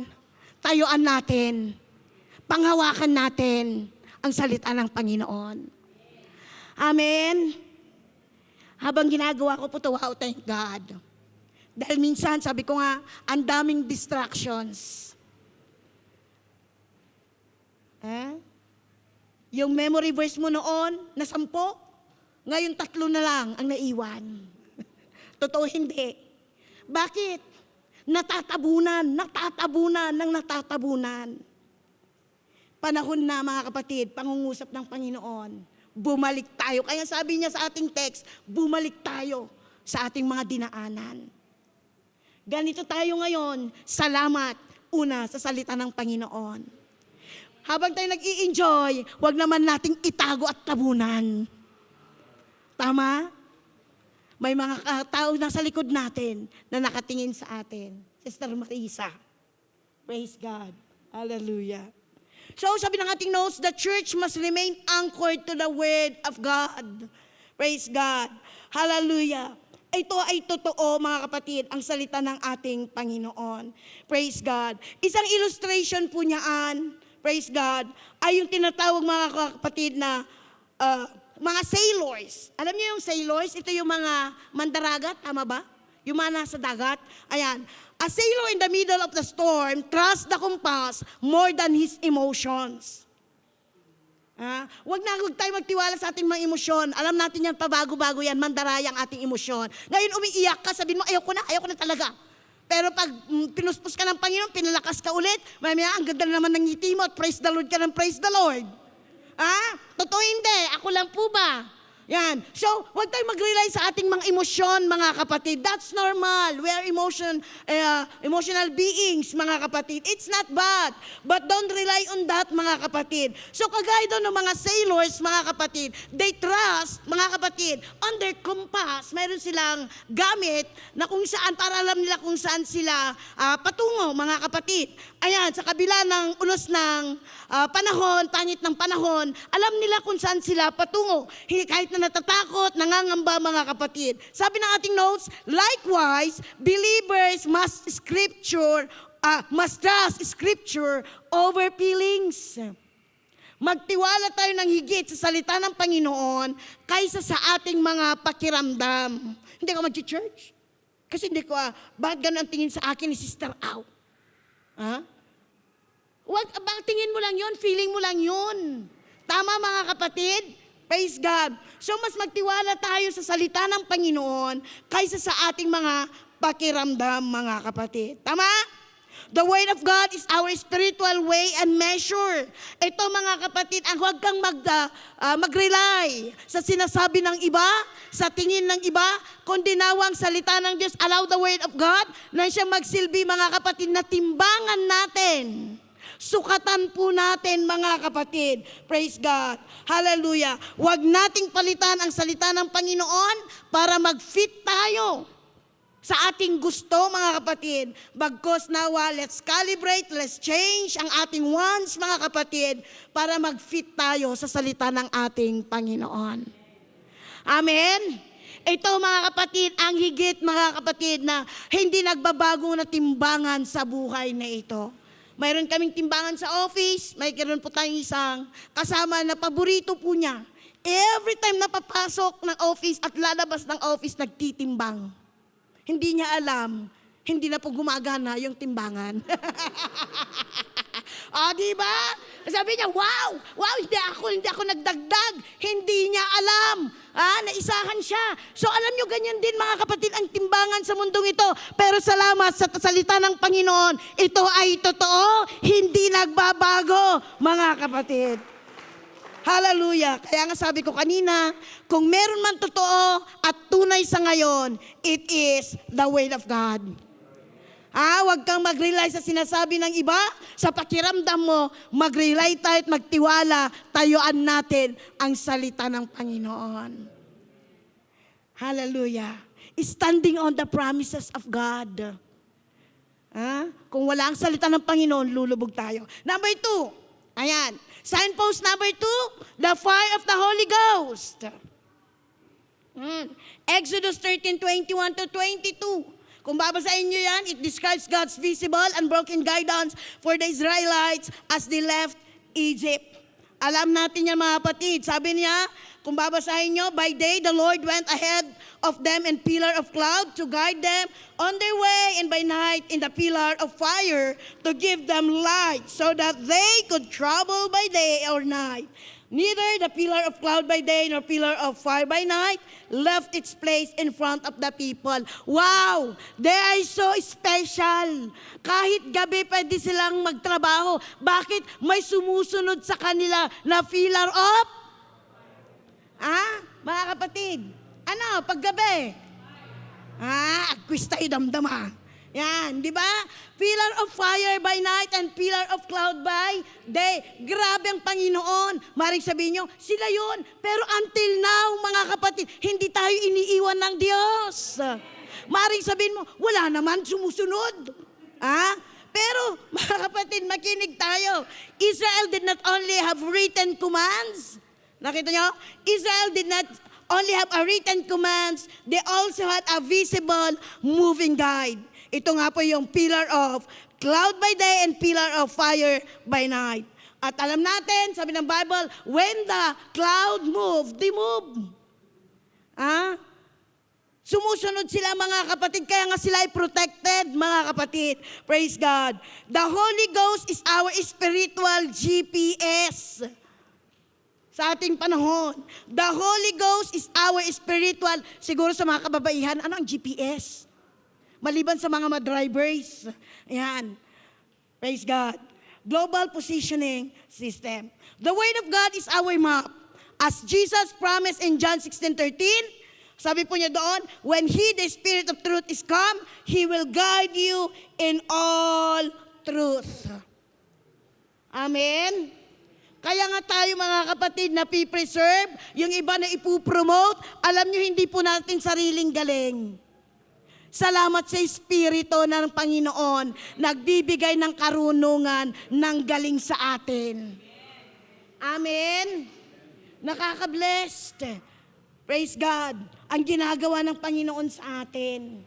tayuan natin, panghawakan natin ang salita ng Panginoon. Amen. Habang ginagawa ko po ito, wow, thank God. Dahil minsan, sabi ko nga, ang daming distractions. Yung memory verse mo noon, na 10, ngayon 3 na lang ang naiwan. Totoo hindi. Bakit? Natatabunan. Panahon na mga kapatid, pangungusap ng Panginoon. Bumalik tayo. Kaya sabi niya sa ating text, bumalik tayo sa ating mga dinaanan. Ganito tayo ngayon, salamat, una, sa salita ng Panginoon. Habang tayo nag-i-enjoy, wag naman nating itago at tabunan. Tama? May mga tao na sa likod natin na nakatingin sa atin. Sister Marisa. Praise God. Hallelujah. So, sabi ng ating notes, the church must remain anchored to the Word of God. Praise God. Hallelujah. Ito ay totoo, mga kapatid, ang salita ng ating Panginoon. Praise God. Isang illustration po niyaan, praise God, ay yung tinatawag mga kapatid na mga sailors. Alam niyo yung sailors? Ito yung mga mandaragat, tama ba? Yung mga nasa dagat. Ayan. A sailor in the middle of the storm trusts the compass more than his emotions. Huwag tayo magtiwala sa ating mga emosyon. Alam natin yan, pabago-bago yan, mandaraya ang ating emosyon. Ngayon umiiyak ka, sabihin mo, ayoko na talaga. Pero pag pinuspos ka ng Panginoon, pinalakas ka ulit, mamaya ang ganda naman ng ngiti mo at praise the Lord ka ng praise the Lord. Totoo hindi, ako lang po ba? Yan. So, huwag tayong mag-rely sa ating mga emosyon, mga kapatid. That's normal. We are emotional beings, mga kapatid. It's not bad. But don't rely on that, mga kapatid. So, kagaya doon ng mga sailors, mga kapatid, they trust, mga kapatid, on their compass. Mayroon silang gamit na kung saan, para alam nila kung saan sila patungo, mga kapatid. Ayan, sa kabila ng unos ng panahon, pangit ng panahon, alam nila kung saan sila patungo. Kahit na natatakot, nangangamba, mga kapatid. Sabi ng ating notes, likewise, believers must trust Scripture over feelings. Magtiwala tayo ng higit sa salita ng Panginoon kaysa sa ating mga pakiramdam. Hindi ako mag-church. Kasi hindi ko, bakit ganun ang tingin sa akin ni Sister Au? Tingin mo lang yun, feeling mo lang yun. Tama, mga kapatid? Praise God. So mas magtiwala tayo sa salita ng Panginoon kaysa sa ating mga pakiramdam, mga kapatid. Tama? The Word of God is our spiritual way and measure. Ito, mga kapatid, ang huwag kang mag-rely sa sinasabi ng iba, sa tingin ng iba, kundi nawang salita ng Diyos, allow the Word of God na siya magsilbi, mga kapatid, na timbangan natin. Sukatan po natin, mga kapatid. Praise God. Hallelujah. Huwag nating palitan ang salita ng Panginoon para mag-fit tayo sa ating gusto, mga kapatid. Bagkos nawa, let's calibrate, let's change ang ating wants, mga kapatid, para mag-fit tayo sa salita ng ating Panginoon. Amen? Ito mga kapatid, ang higit mga kapatid na hindi nagbabago na timbangan sa buhay na ito. Mayroon kaming timbangan sa office, may karoon po tayong isang kasama na paborito po niya. Every time na papasok ng office at lalabas ng office, nagtitimbang. Hindi niya alam, hindi na po gumagana yung timbangan. Di ba? Sabi niya, wow, hindi ako nagdagdag. Hindi niya alam. Naisahan siya. So alam niyo, ganyan din mga kapatid ang timbangan sa mundong ito. Pero salamat sa salita ng Panginoon, ito ay totoo, hindi nagbabago, mga kapatid. Hallelujah. Kaya nga sabi ko kanina, kung meron man totoo at tunay sa ngayon, it is the word of God. Huwag kang mag-rely sa sinasabi ng iba. Sa pakiramdam mo, mag-rely tayo at magtiwala, tayuan natin ang salita ng Panginoon. Hallelujah. Standing on the promises of God. Kung wala ang salita ng Panginoon, lulubog tayo. Number 2, ayan. Signpost number 2, the fire of the Holy Ghost. Exodus 13:21-22. Kung babasahin nyo yan, it describes God's visible and broken guidance for the Israelites as they left Egypt. Alam natin yan mga kapatid. Sabi niya, kung babasahin nyo, by day the Lord went ahead of them in pillar of cloud to guide them on their way, and by night in the pillar of fire to give them light so that they could travel by day or night. Neither the pillar of cloud by day nor pillar of fire by night left its place in front of the people. Wow! They are so special. Kahit gabi pwede silang magtrabaho. Bakit? May sumusunod sa kanila na pillar of? Mga kapatid, paggabi? Agwis tayo damdama. Yan, di ba? Pillar of fire by night and pillar of cloud by day. Grabe ang Panginoon. Maring sabihin nyo, sila yun. Pero until now, mga kapatid, hindi tayo iniiwan ng Diyos. Maring sabihin mo, wala naman sumusunod. Pero, mga kapatid, makinig tayo. Israel did not only have written commands. Nakita nyo? Israel did not only have a written commands, they also had a visible moving guide. Ito nga po yung pillar of cloud by day and pillar of fire by night. At alam natin, sabi ng Bible, when the cloud moved, they moved. Sumusunod sila mga kapatid, kaya nga sila ay protected mga kapatid. Praise God. The Holy Ghost is our spiritual GPS. Sa ating panahon, the Holy Ghost is our spiritual, siguro sa mga kababaihan, ano ang GPS? Maliban sa mga drivers. Ayan. Praise God. Global positioning system. The Word of God is our map. As Jesus promised in John 16:13, sabi po niya doon, when He, the Spirit of truth, is come, He will guide you in all truth. Amen? Kaya nga tayo mga kapatid na pipreserve, yung iba na ipupromote, alam nyo hindi po natin sariling galing. Salamat sa Espiritu ng Panginoon, nagbibigay ng karunungan ng galing sa atin. Amen? Nakaka-blessed. Praise God. Ang ginagawa ng Panginoon sa atin.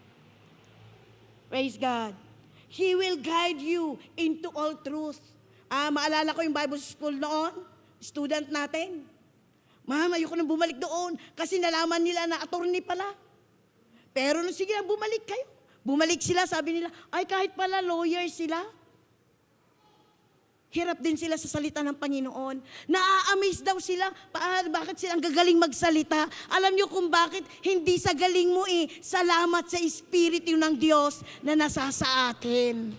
Praise God. He will guide you into all truth. Maalala ko yung Bible school noon, student natin. Ma'am, ayoko nang bumalik doon kasi nalaman nila na attorney pala. Pero nung sige lang, bumalik kayo. Bumalik sila, sabi nila, ay kahit pala lawyer sila. Hirap din sila sa salita ng Panginoon. Naa-amaze daw sila, bakit silang gagaling magsalita? Alam niyo kung bakit? Hindi sa galing mo salamat sa Espiritu ng Diyos na nasa sa atin.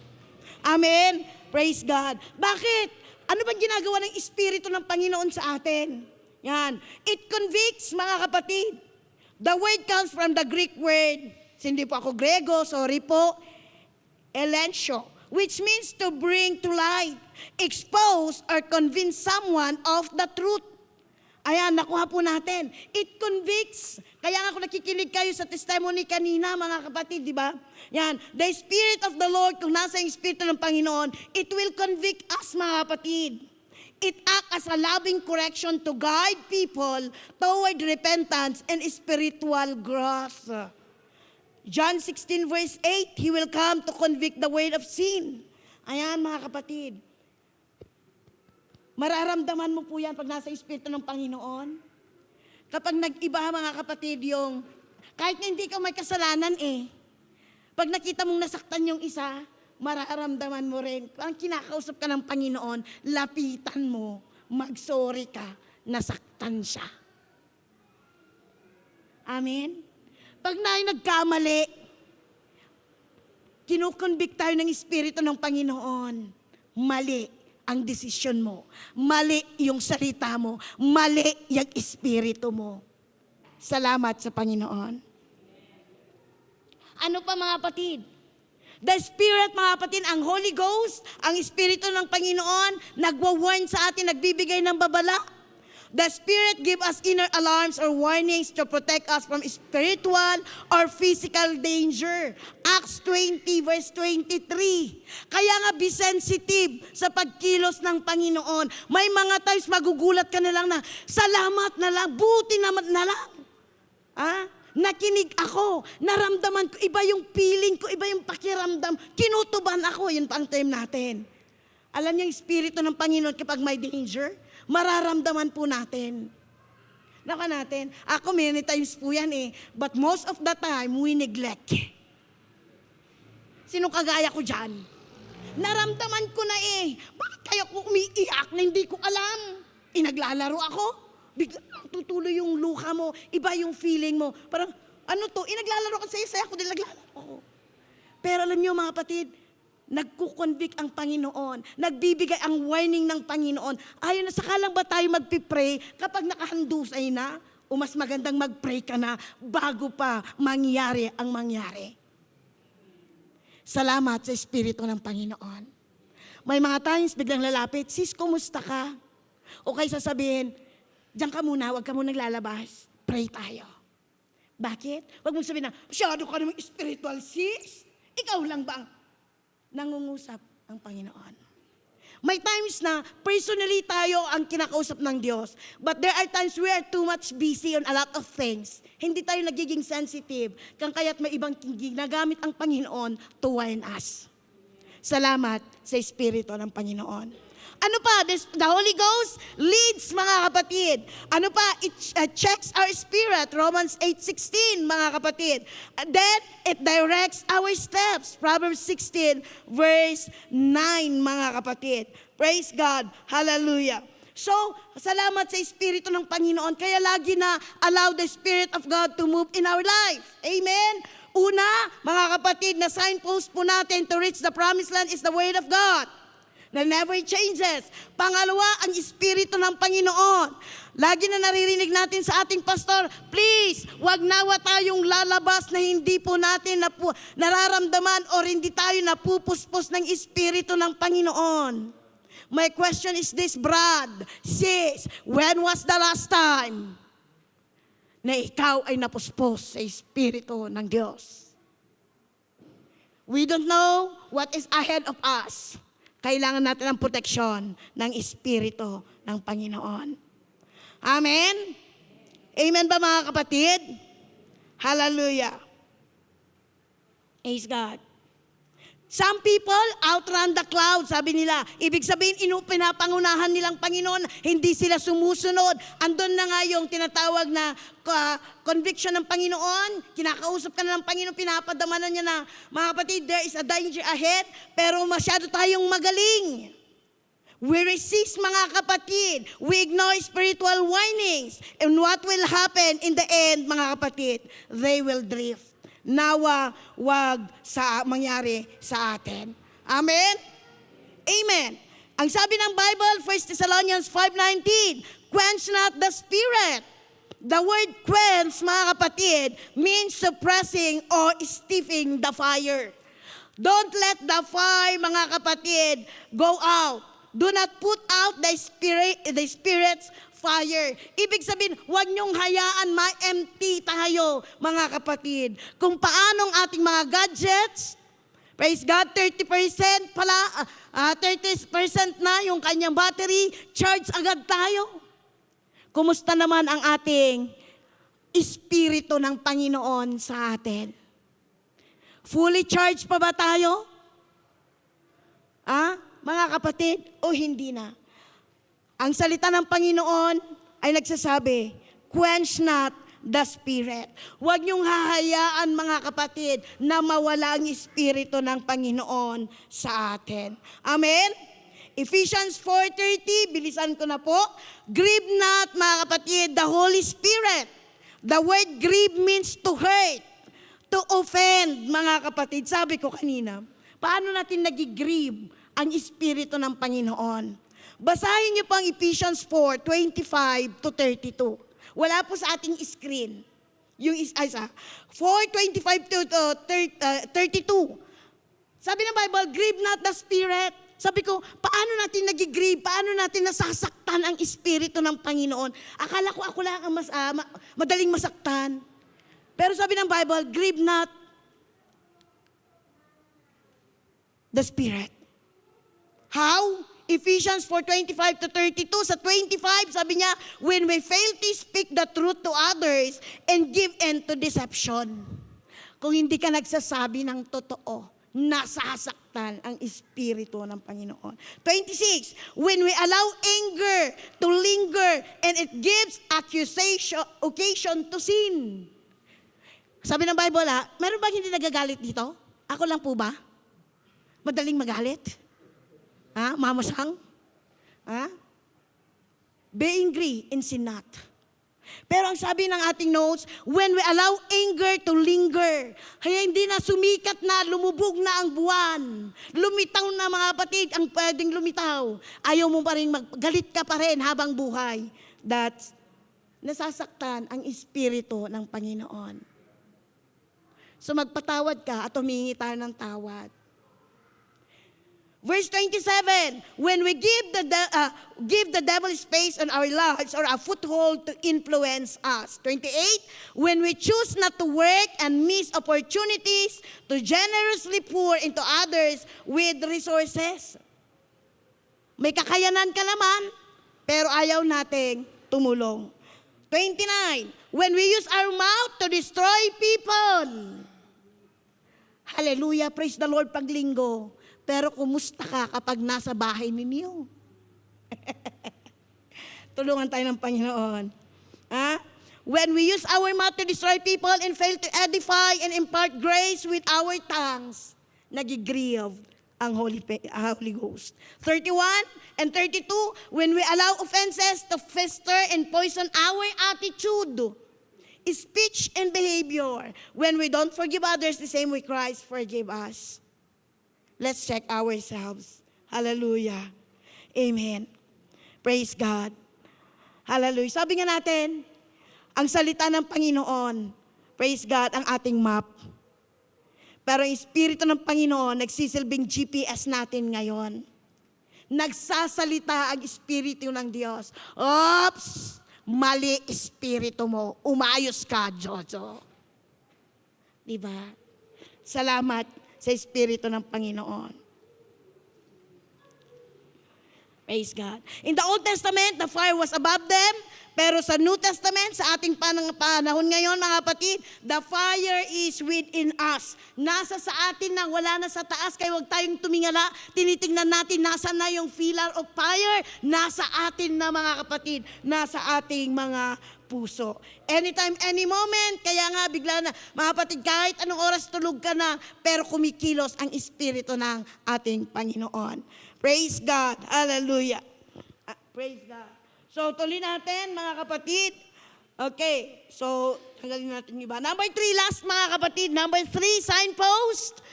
Amen? Praise God. Bakit? Ano bang ginagawa ng Espiritu ng Panginoon sa atin? Yan. It convicts, mga kapatid. The word comes from the Greek word, hindi po ako Grego, sorry po, elensio, which means to bring to light, expose or convince someone of the truth. Ayan, nakuha po natin. It convicts. Kaya nga kung nakikinig kayo sa testimony kanina, mga kapatid, di ba? Yan, the Spirit of the Lord, kung nasa yung Espiritu ng Panginoon, it will convict us, mga kapatid. It acts as a loving correction to guide people toward repentance and spiritual growth. John 16 verse 8, He will come to convict the world of sin. Ayan mga kapatid. Mararamdaman mo po yan pag nasa Espiritu ng Panginoon. Kapag nag-iba mga kapatid yung, kahit na hindi ka may kasalanan pag nakita mong nasaktan yung isa, mararamdaman mo rin. Ang kinakausap ka ng Panginoon, lapitan mo, mag-sorry ka, nasaktan siya. Amen? Pag nagkamali, kinukonvict tayo ng Espiritu ng Panginoon. Mali ang desisyon mo. Mali yung salita mo. Mali yung Espiritu mo. Salamat sa Panginoon. Ano pa mga kapatid? The Spirit, mga kapatid, ang Holy Ghost, ang Espiritu ng Panginoon, nagwa-warn sa atin, nagbibigay ng babala. The Spirit give us inner alarms or warnings to protect us from spiritual or physical danger. Acts 20 verse 23. Kaya nga be sensitive sa pagkilos ng Panginoon. May mga times magugulat ka na lang na, salamat na lang, buti naman na lang. Nakinig ako, naramdaman ko, iba yung feeling ko, iba yung pakiramdam, kinutuban ako, yun pa ang time natin. Alam niyo yung Espiritu ng Panginoon kapag may danger, mararamdaman po natin. Naka natin, ako many times po yan but most of the time, we neglect. Sino kagaya ko dyan? Naramdaman ko na bakit kaya ko umiiyak na hindi ko alam? Naglalaro ako, bigla tutuloy yung luha mo, iba yung feeling mo. Parang, naglalaro ka saya ko din naglalaro ako. Pero alam niyo mga kapatid, nagkukonvict ang Panginoon, nagbibigay ang warning ng Panginoon. Ayon na saka lang ba tayo magpipray kapag nakahandusay na, o mas magandang magpray ka na bago pa mangyari ang mangyari. Salamat sa Espiritu ng Panginoon. May mga times biglang lalapit, sis, kumusta ka? O kaya sasabihin, diyan ka muna, huwag ka muna naglalabas. Pray tayo. Bakit? Huwag mong sabihin na, masyado ka namang spiritual, sis. Ikaw lang ba ang nangungusap ang Panginoon? May times na personally tayo ang kinakausap ng Diyos. But there are times we are too much busy on a lot of things. Hindi tayo nagiging sensitive. Kaya't may ibang ginagamit ang Panginoon to warn us. Salamat sa Espiritu ng Panginoon. Ano pa? The Holy Ghost leads, mga kapatid. Ano pa? It checks our spirit. Romans 8:16, mga kapatid. Then, it directs our steps. Proverbs 16, verse 9, mga kapatid. Praise God. Hallelujah. So, salamat sa Espiritu ng Panginoon. Kaya lagi na allow the Spirit of God to move in our life. Amen? Una, mga kapatid, na signpost po natin to reach the promised land is the Word of God that never changes. Pangalawa, ang Espiritu ng Panginoon. Lagi na naririnig natin sa ating pastor, please, wag nawa tayong lalabas na hindi po natin nararamdaman or hindi tayo napupuspos ng Espiritu ng Panginoon. My question is this, Brad, sis, when was the last time na ikaw ay napuspos sa Espiritu ng Diyos? We don't know what is ahead of us. Kailangan natin ang proteksyon ng Espiritu ng Panginoon. Amen? Amen ba mga kapatid? Hallelujah. Praise God. Some people outrun the clouds, sabi nila. Ibig sabihin, pinapangunahan nilang Panginoon, hindi sila sumusunod. Andun na nga yung tinatawag na conviction ng Panginoon. Kinakausap ka na ng Panginoon, pinapadamanan niya na, mga kapatid, there is a danger ahead, pero masyado tayong magaling. We resist, mga kapatid. We ignore spiritual warnings. And what will happen in the end, mga kapatid? They will drift. Nawa, wag sa mangyari sa atin. Amen? Amen. Ang sabi ng Bible, 1 Thessalonians 5:19, quench not the spirit. The word quench, mga kapatid, means suppressing or stifling the fire. Don't let the fire, mga kapatid, go out. Do not put out the Spirit's fire. Ibig sabihin, huwag niyong hayaan ma-empty tayo, mga kapatid. Kung paanong ating mga gadgets, Praise God, 30% pala, 30% na yung kanyang battery, charge agad tayo. Kumusta naman ang ating Espiritu ng Panginoon sa atin? Fully charged pa ba tayo? Mga kapatid, o hindi na? Ang salita ng Panginoon ay nagsasabi, quench not the Spirit. Huwag niyong hahayaan, mga kapatid, na mawala ang Espiritu ng Panginoon sa atin. Amen? Ephesians 4:30, bilisan ko na po. Grieve not, mga kapatid, the Holy Spirit. The word grieve means to hurt, to offend, mga kapatid. Sabi ko kanina, paano natin nagigrieve ang Espiritu ng Panginoon? Basahin niyo pang Ephesians 4:25-32. Wala po sa ating screen. Yung 4:25 to 32. Sabi ng Bible, grieve not the Spirit. Sabi ko, paano natin nagigrieve? Paano natin nasasaktan ang Espiritu ng Panginoon? Akala ko ako lang ang madaling masaktan. Pero sabi ng Bible, grieve not the Spirit. How? Ephesians 4:25-32. Sa 25, sabi niya, when we fail to speak the truth to others and give in to deception. Kung hindi ka nagsasabi ng totoo, nasasaktan ang Espiritu ng Panginoon. 26, when we allow anger to linger and it gives occasion to sin. Sabi ng Bible, meron ba hindi nagagalit dito? Ako lang po ba? Madaling magalit? Mamasang? Be angry and sin not. Pero ang sabi ng ating notes, when we allow anger to linger, kaya hindi na sumikat na, lumubog na ang buwan, lumitaw na, mga kapatid, ang pwedeng lumitaw, ayaw mo pa rin galit ka pa rin habang buhay. That's nasasaktan ang Espiritu ng Panginoon. So magpatawad ka at humingi tayo ng tawad. Verse 27, when we give the devil space on our lives or a foothold to influence us. 28, when we choose not to work and miss opportunities to generously pour into others with resources. May kakayanan ka naman, pero ayaw nating tumulong. 29, when we use our mouth to destroy people. Hallelujah, praise the Lord paglinggo. Pero kumusta ka kapag nasa bahay ninyo? Tulungan tayo ng Panginoon. When we use our mouth to destroy people and fail to edify and impart grace with our tongues, nagigrieve ang Holy Ghost. 31 and 32, when we allow offenses to fester and poison our attitude, speech and behavior, when we don't forgive others the same way Christ forgave us. Let's check ourselves. Hallelujah. Amen. Praise God. Hallelujah. Sabi nga natin, ang salita ng Panginoon, praise God, ang ating map. Pero ang Espiritu ng Panginoon, nagsisilbing GPS natin ngayon. Nagsasalita ang Espiritu ng Diyos. Oops! Mali Espiritu mo. Umayos ka, Jojo. Diba? Salamat sa Espiritu ng Panginoon. Praise God. In the Old Testament, the fire was above them. Pero sa New Testament, sa ating panahon ngayon, mga kapatid, the fire is within us. Nasa sa atin na, wala na sa taas, kaya huwag tayong tumingala. Tinitingnan natin, nasa na yung pillar of fire? Nasa atin na, mga kapatid. Nasa ating mga puso. Anytime, any moment, kaya nga bigla na, mga kapatid, kahit anong oras tulog ka na, pero kumikilos ang Espiritu ng ating Panginoon. Praise God. Hallelujah. Praise God. So, tuloy natin, mga kapatid. Okay, so, tanggalin natin yung iba. Number 3, last, mga kapatid. Number 3, signpost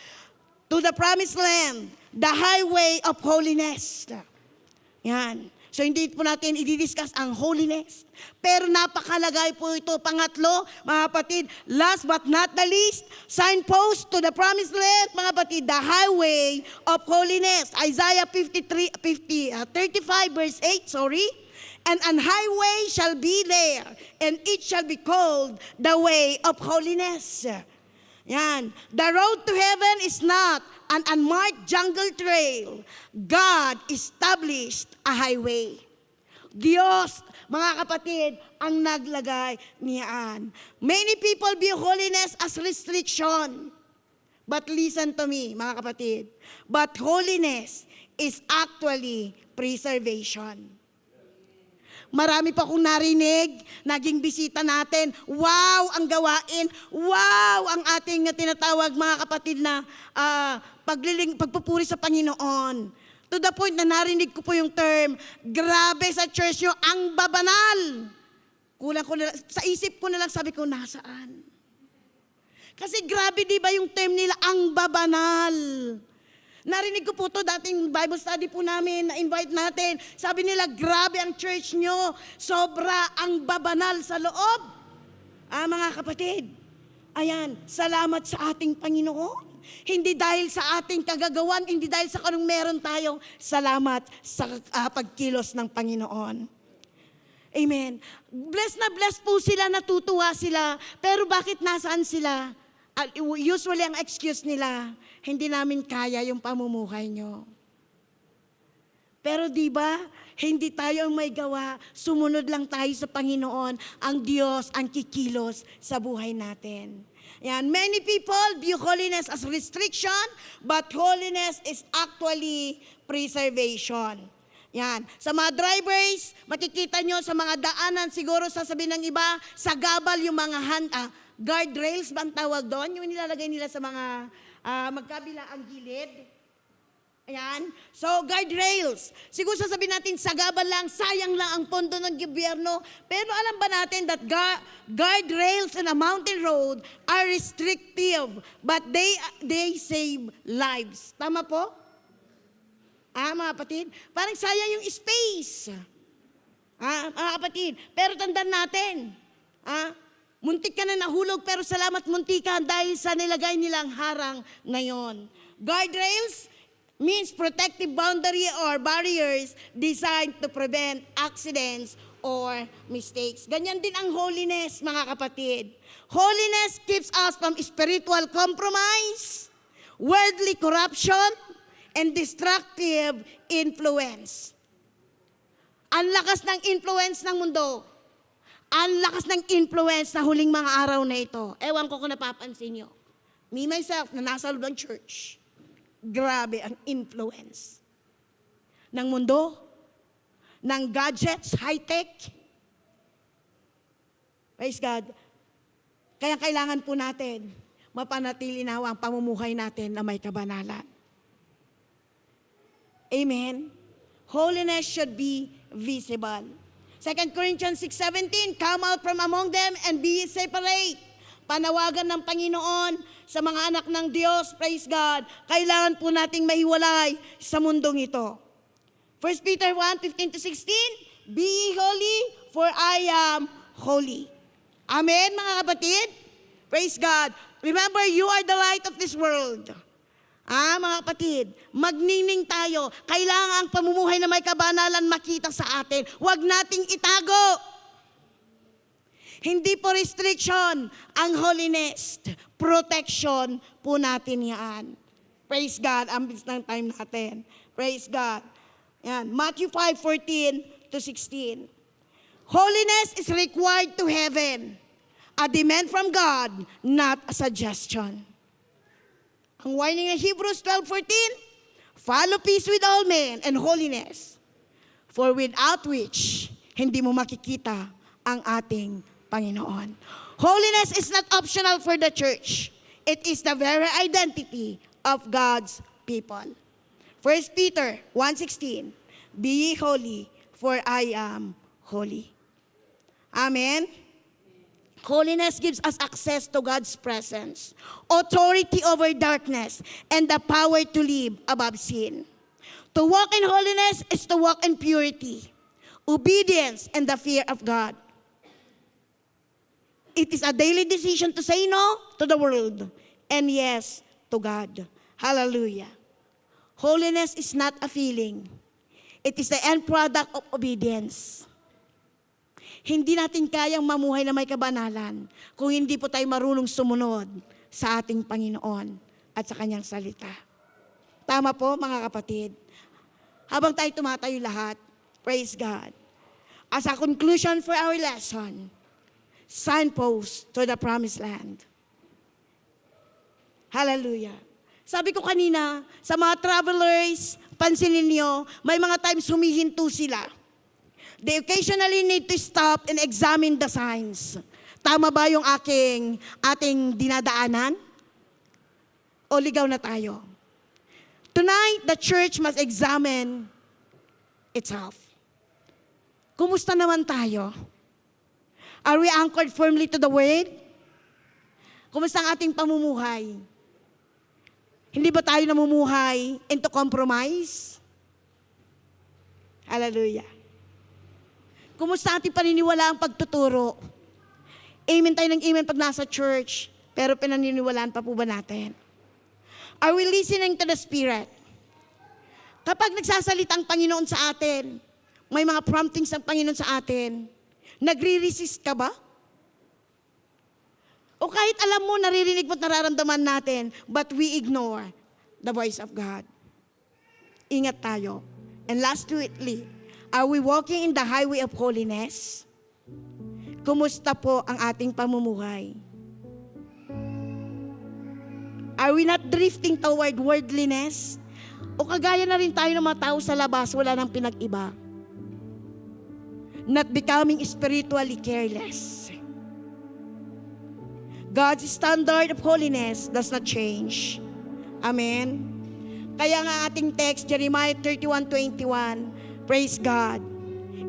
to the promised land, the highway of holiness. Yan. So, hindi po natin i-discuss ang holiness. Pero napakalagay po ito. Pangatlo, mga kapatid, last but not the least, signpost to the promised land, mga kapatid, the highway of holiness. Isaiah 35 verse 8, And an highway shall be there, and it shall be called the way of holiness. Yan. The road to heaven is not an unmarked jungle trail. God established a highway. Diyos, mga kapatid, ang naglagay niyan. Many people view holiness as restriction. But listen to me, mga kapatid. But holiness is actually preservation. Marami pa akong narinig, naging bisita natin. Wow, ang gawain. Wow, ang ating tinatawag mga kapatid na pagpupuri sa Panginoon. To the point na narinig ko po yung term, grabe sa church nyo, ang babanal. Kulang ko na, sa isip ko na lang sabi ko, nasaan? Kasi grabe di ba yung term nila, ang babanal. Narinig ko po to dating Bible study po namin, na-invite natin. Sabi nila, grabe ang church nyo, sobra ang babanal sa loob. Mga kapatid, ayan, salamat sa ating Panginoon. Hindi dahil sa ating kagagawan, hindi dahil sa kanong meron tayo, salamat sa pagkilos ng Panginoon. Amen. Bless na bless po sila, natutuwa sila, pero bakit nasaan sila? Usually ang excuse nila, hindi namin kaya yung pamumuhay nyo. Pero di ba, hindi tayo ang may gawa, sumunod lang tayo sa Panginoon, ang Diyos ang kikilos sa buhay natin. Yan, many people view holiness as restriction, but holiness is actually preservation. Yan, sa mga drivers, makikita nyo sa mga daanan, siguro sasabihin ng iba, sa gabal yung mga guardrails ba ang tawag doon? Yung nilalagay nila sa mga magkabila ang gilid. Ayan. So, guardrails. Siguro sasabihin natin, sagabal lang, sayang lang ang pondo ng gobyerno. Pero alam ba natin that guardrails on a mountain road are restrictive, but they save lives. Tama po? Mga kapatid? Parang sayang yung space. Mga kapatid. Pero tandaan natin, muntik ka na nahulog, pero salamat muntik ka dahil sa nilagay nilang harang ngayon. Guardrails means protective boundary or barriers designed to prevent accidents or mistakes. Ganyan din ang holiness, mga kapatid. Holiness keeps us from spiritual compromise, worldly corruption, and destructive influence. Ang lakas ng influence ng mundo. Ang lakas ng influence na huling mga araw na ito. Ewan ko kung napapansin nyo. Me, myself, na nasa loob ng church, grabe ang influence ng mundo, ng gadgets, high-tech. Praise God. Kaya kailangan po natin mapanatili na ang pamumuhay natin na may kabanalan. Amen? Holiness should be visible. 2 Corinthians 6:17, come out from among them and be separate. Panawagan ng Panginoon sa mga anak ng Diyos, praise God, kailangan po nating mahiwalay sa mundong ito. 1 Peter 1:15-16, be ye holy, for I am holy. Amen, mga kapatid? Praise God. Remember, you are the light of this world. Mga kapatid, magnining tayo. Kailangan ang pamumuhay na may kabanalan makita sa atin. Huwag nating itago. Hindi po restriction ang holiness. Protection po natin yan. Praise God. Ambis ng time natin. Praise God. Yan. Matthew 5:14-16. Holiness is required to heaven. A demand from God, not a suggestion. Ang warning ng Hebrews 12:14, follow peace with all men and holiness, for without which hindi mo makikita ang ating Panginoon. Holiness is not optional for the church. It is the very identity of God's people. 1 Peter 1:16, be ye holy, for I am holy. Amen? Holiness gives us access to God's presence, authority over darkness, and the power to live above sin. To walk in holiness is to walk in purity, obedience, and the fear of God. It is a daily decision to say no to the world and yes to God. Hallelujah. Holiness is not a feeling. It is the end product of obedience. Hindi natin kayang mamuhay na may kabanalan kung hindi po tayo marunong sumunod sa ating Panginoon at sa Kanyang salita. Tama po, mga kapatid. Habang tayo tumatayo lahat, praise God. As a conclusion for our lesson, signpost to the promised land. Hallelujah. Sabi ko kanina, sa mga travelers, pansinin niyo, may mga times humihinto sila. They occasionally need to stop and examine the signs. Tama ba yung ating dinadaanan? O ligaw na tayo? Tonight, the church must examine itself. Kumusta naman tayo? Are we anchored firmly to the Word? Kumusta ang ating pamumuhay? Hindi ba tayo namumuhay into compromise? Hallelujah. Kumusta ating paniniwala ang pagtuturo? Amen tayo ng amen pag nasa church, pero pinaniniwalaan pa po ba natin? Are we listening to the Spirit? Kapag nagsasalita ang Panginoon sa atin, may mga promptings ang Panginoon sa atin, nagre-resist ka ba? O kahit alam mo, naririnig mo at nararamdaman natin, but we ignore the voice of God. Ingat tayo. And lastly, are we walking in the highway of holiness? Kumusta po ang ating pamumuhay? Are we not drifting toward worldliness? O kagaya na rin tayo ng mga tao sa labas, wala nang pinag-iba? Not becoming spiritually careless. God's standard of holiness does not change. Amen? Kaya nga ating text, Jeremiah 31:21, praise God.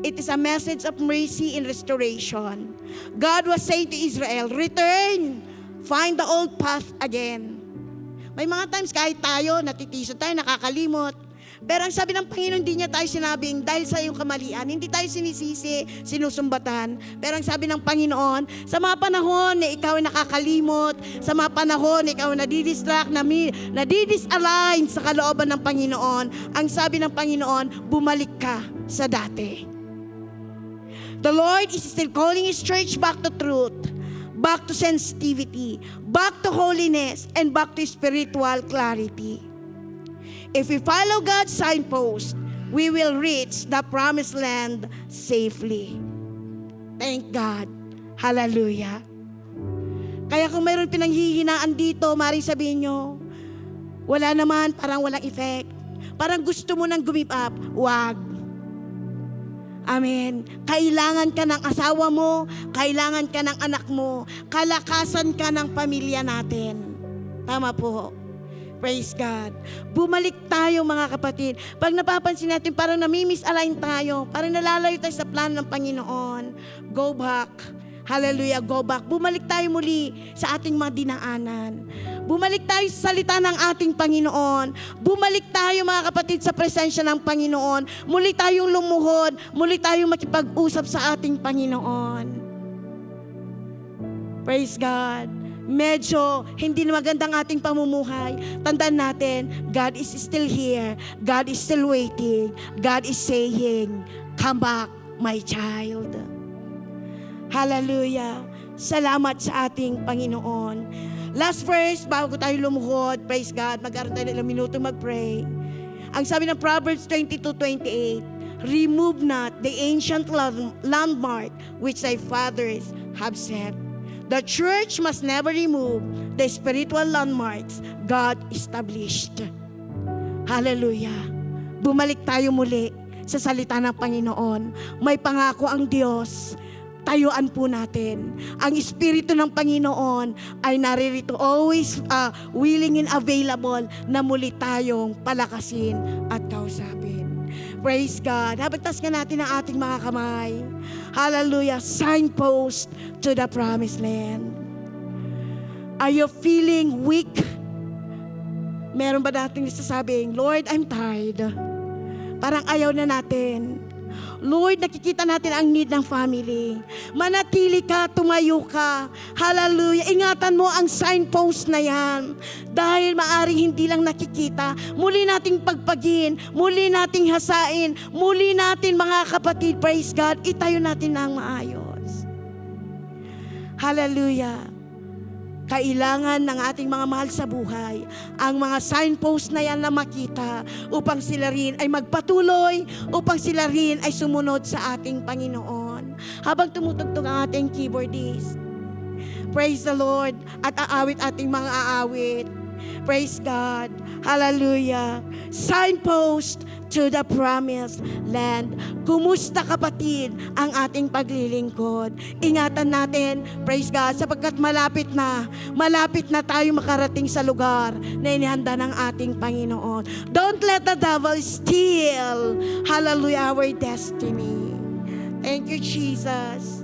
It is a message of mercy and restoration. God was saying to Israel, return, find the old path again. May mga times kahit tayo, natitiso tayo, nakakalimot. Pero ang sabi ng Panginoon, hindi niya tayo sinabing dahil sa iyong kamalian. Hindi tayo sinisisi, sinusumbatan. Pero ang sabi ng Panginoon, sa mga panahon na ikaw ay nakakalimot, sa mga panahon na ikaw ay nadidistract, nadidisalign sa kalooban ng Panginoon, ang sabi ng Panginoon, bumalik ka sa dati. The Lord is still calling His church back to truth, back to sensitivity, back to holiness, and back to spiritual clarity. If we follow God's signpost, we will reach the promised land safely. Thank God. Hallelujah. Kaya kung mayroon pinanghihinaan dito, maaaring sabihin nyo, wala naman, parang walang effect. Parang gusto mo nang gumip up. Wag. Amen. Kailangan ka ng asawa mo, kailangan ka ng anak mo, kalakasan ka ng pamilya natin. Tama po. Praise God. Bumalik tayo mga kapatid. Pag napapansin natin, parang nami-misalign tayo, parang nalalayo tayo sa plano ng Panginoon. Go back. Hallelujah, go back. Bumalik tayo muli sa ating mga dinaanan. Bumalik tayo sa salita ng ating Panginoon. Bumalik tayo mga kapatid sa presensya ng Panginoon. Muli tayong lumuhod. Muli tayong makipag-usap sa ating Panginoon. Praise God. Medyo hindi na magandang ating pamumuhay. Tandaan natin, God is still here. God is still waiting. God is saying, come back, my child. Hallelujah. Salamat sa ating Panginoon. Last verse, bago tayo lumuhod, praise God, magkaroon tayo ng minuto mag-pray. Ang sabi ng Proverbs 22:28, remove not the ancient landmark which thy fathers have set. The church must never remove the spiritual landmarks God established. Hallelujah. Bumalik tayo muli sa salita ng Panginoon. May pangako ang Diyos. Tayuan po natin. Ang Espiritu ng Panginoon ay naririto, always willing and available na muli tayong palakasin at kausapin. Praise God. Habatas nga natin ang ating mga kamay. Hallelujah. Signpost to the promised land. Are you feeling weak? Meron ba nating nasasabing, Lord, I'm tired. Parang ayaw na natin. Lord, nakikita natin ang need ng family. Manatili ka, tumayo ka. Hallelujah. Ingatan mo ang signpost na yan. Dahil maaring hindi lang nakikita. Muli nating pagpagin. Muli nating hasain. Muli natin mga kapatid, praise God, itayo natin ang maayos. Hallelujah. Kailangan ng ating mga mahal sa buhay ang mga signpost na yan na makita upang sila rin ay magpatuloy, upang sila rin ay sumunod sa ating Panginoon. Habang tumutugtog ang ating keyboardist, praise the Lord, at aawit ating mga aawit. Praise God. Hallelujah. Signpost to the promised land. Kumusta kapatid ang ating paglilingkod? Ingatan natin, praise God, sapagkat malapit na tayo makarating sa lugar na inihanda ng ating Panginoon. Don't let the devil steal, hallelujah, our destiny. Thank you, Jesus.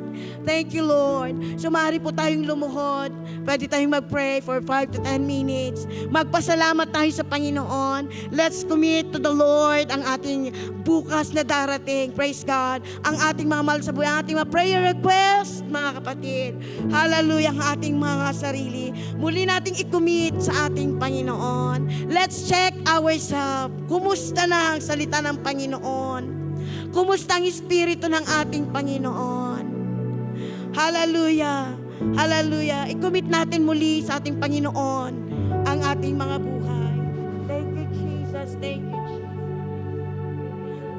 Thank you, Lord. So maaari po tayong lumuhod. Pwede tayong mag-pray for 5 to 10 minutes. Magpasalamat tayo sa Panginoon. Let's commit to the Lord ang ating bukas na darating. Praise God. Ang ating mga mahal sa buhay, ang ating mga prayer request, mga kapatid. Hallelujah, ang ating mga sarili. Muli nating i-commit sa ating Panginoon. Let's check ourselves. Kumusta na ang salita ng Panginoon? Kumusta ang Espiritu ng ating Panginoon? Hallelujah. Hallelujah. I-commit natin muli sa ating Panginoon ang ating mga buhay. Thank you, Jesus. Thank you, Jesus.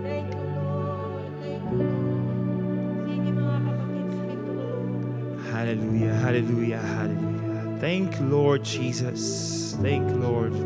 Thank you, Lord. Thank you, Lord. Sige mga kapatid, speak to the Lord. Hallelujah, hallelujah, hallelujah. Thank you, Lord Jesus. Thank you, Lord.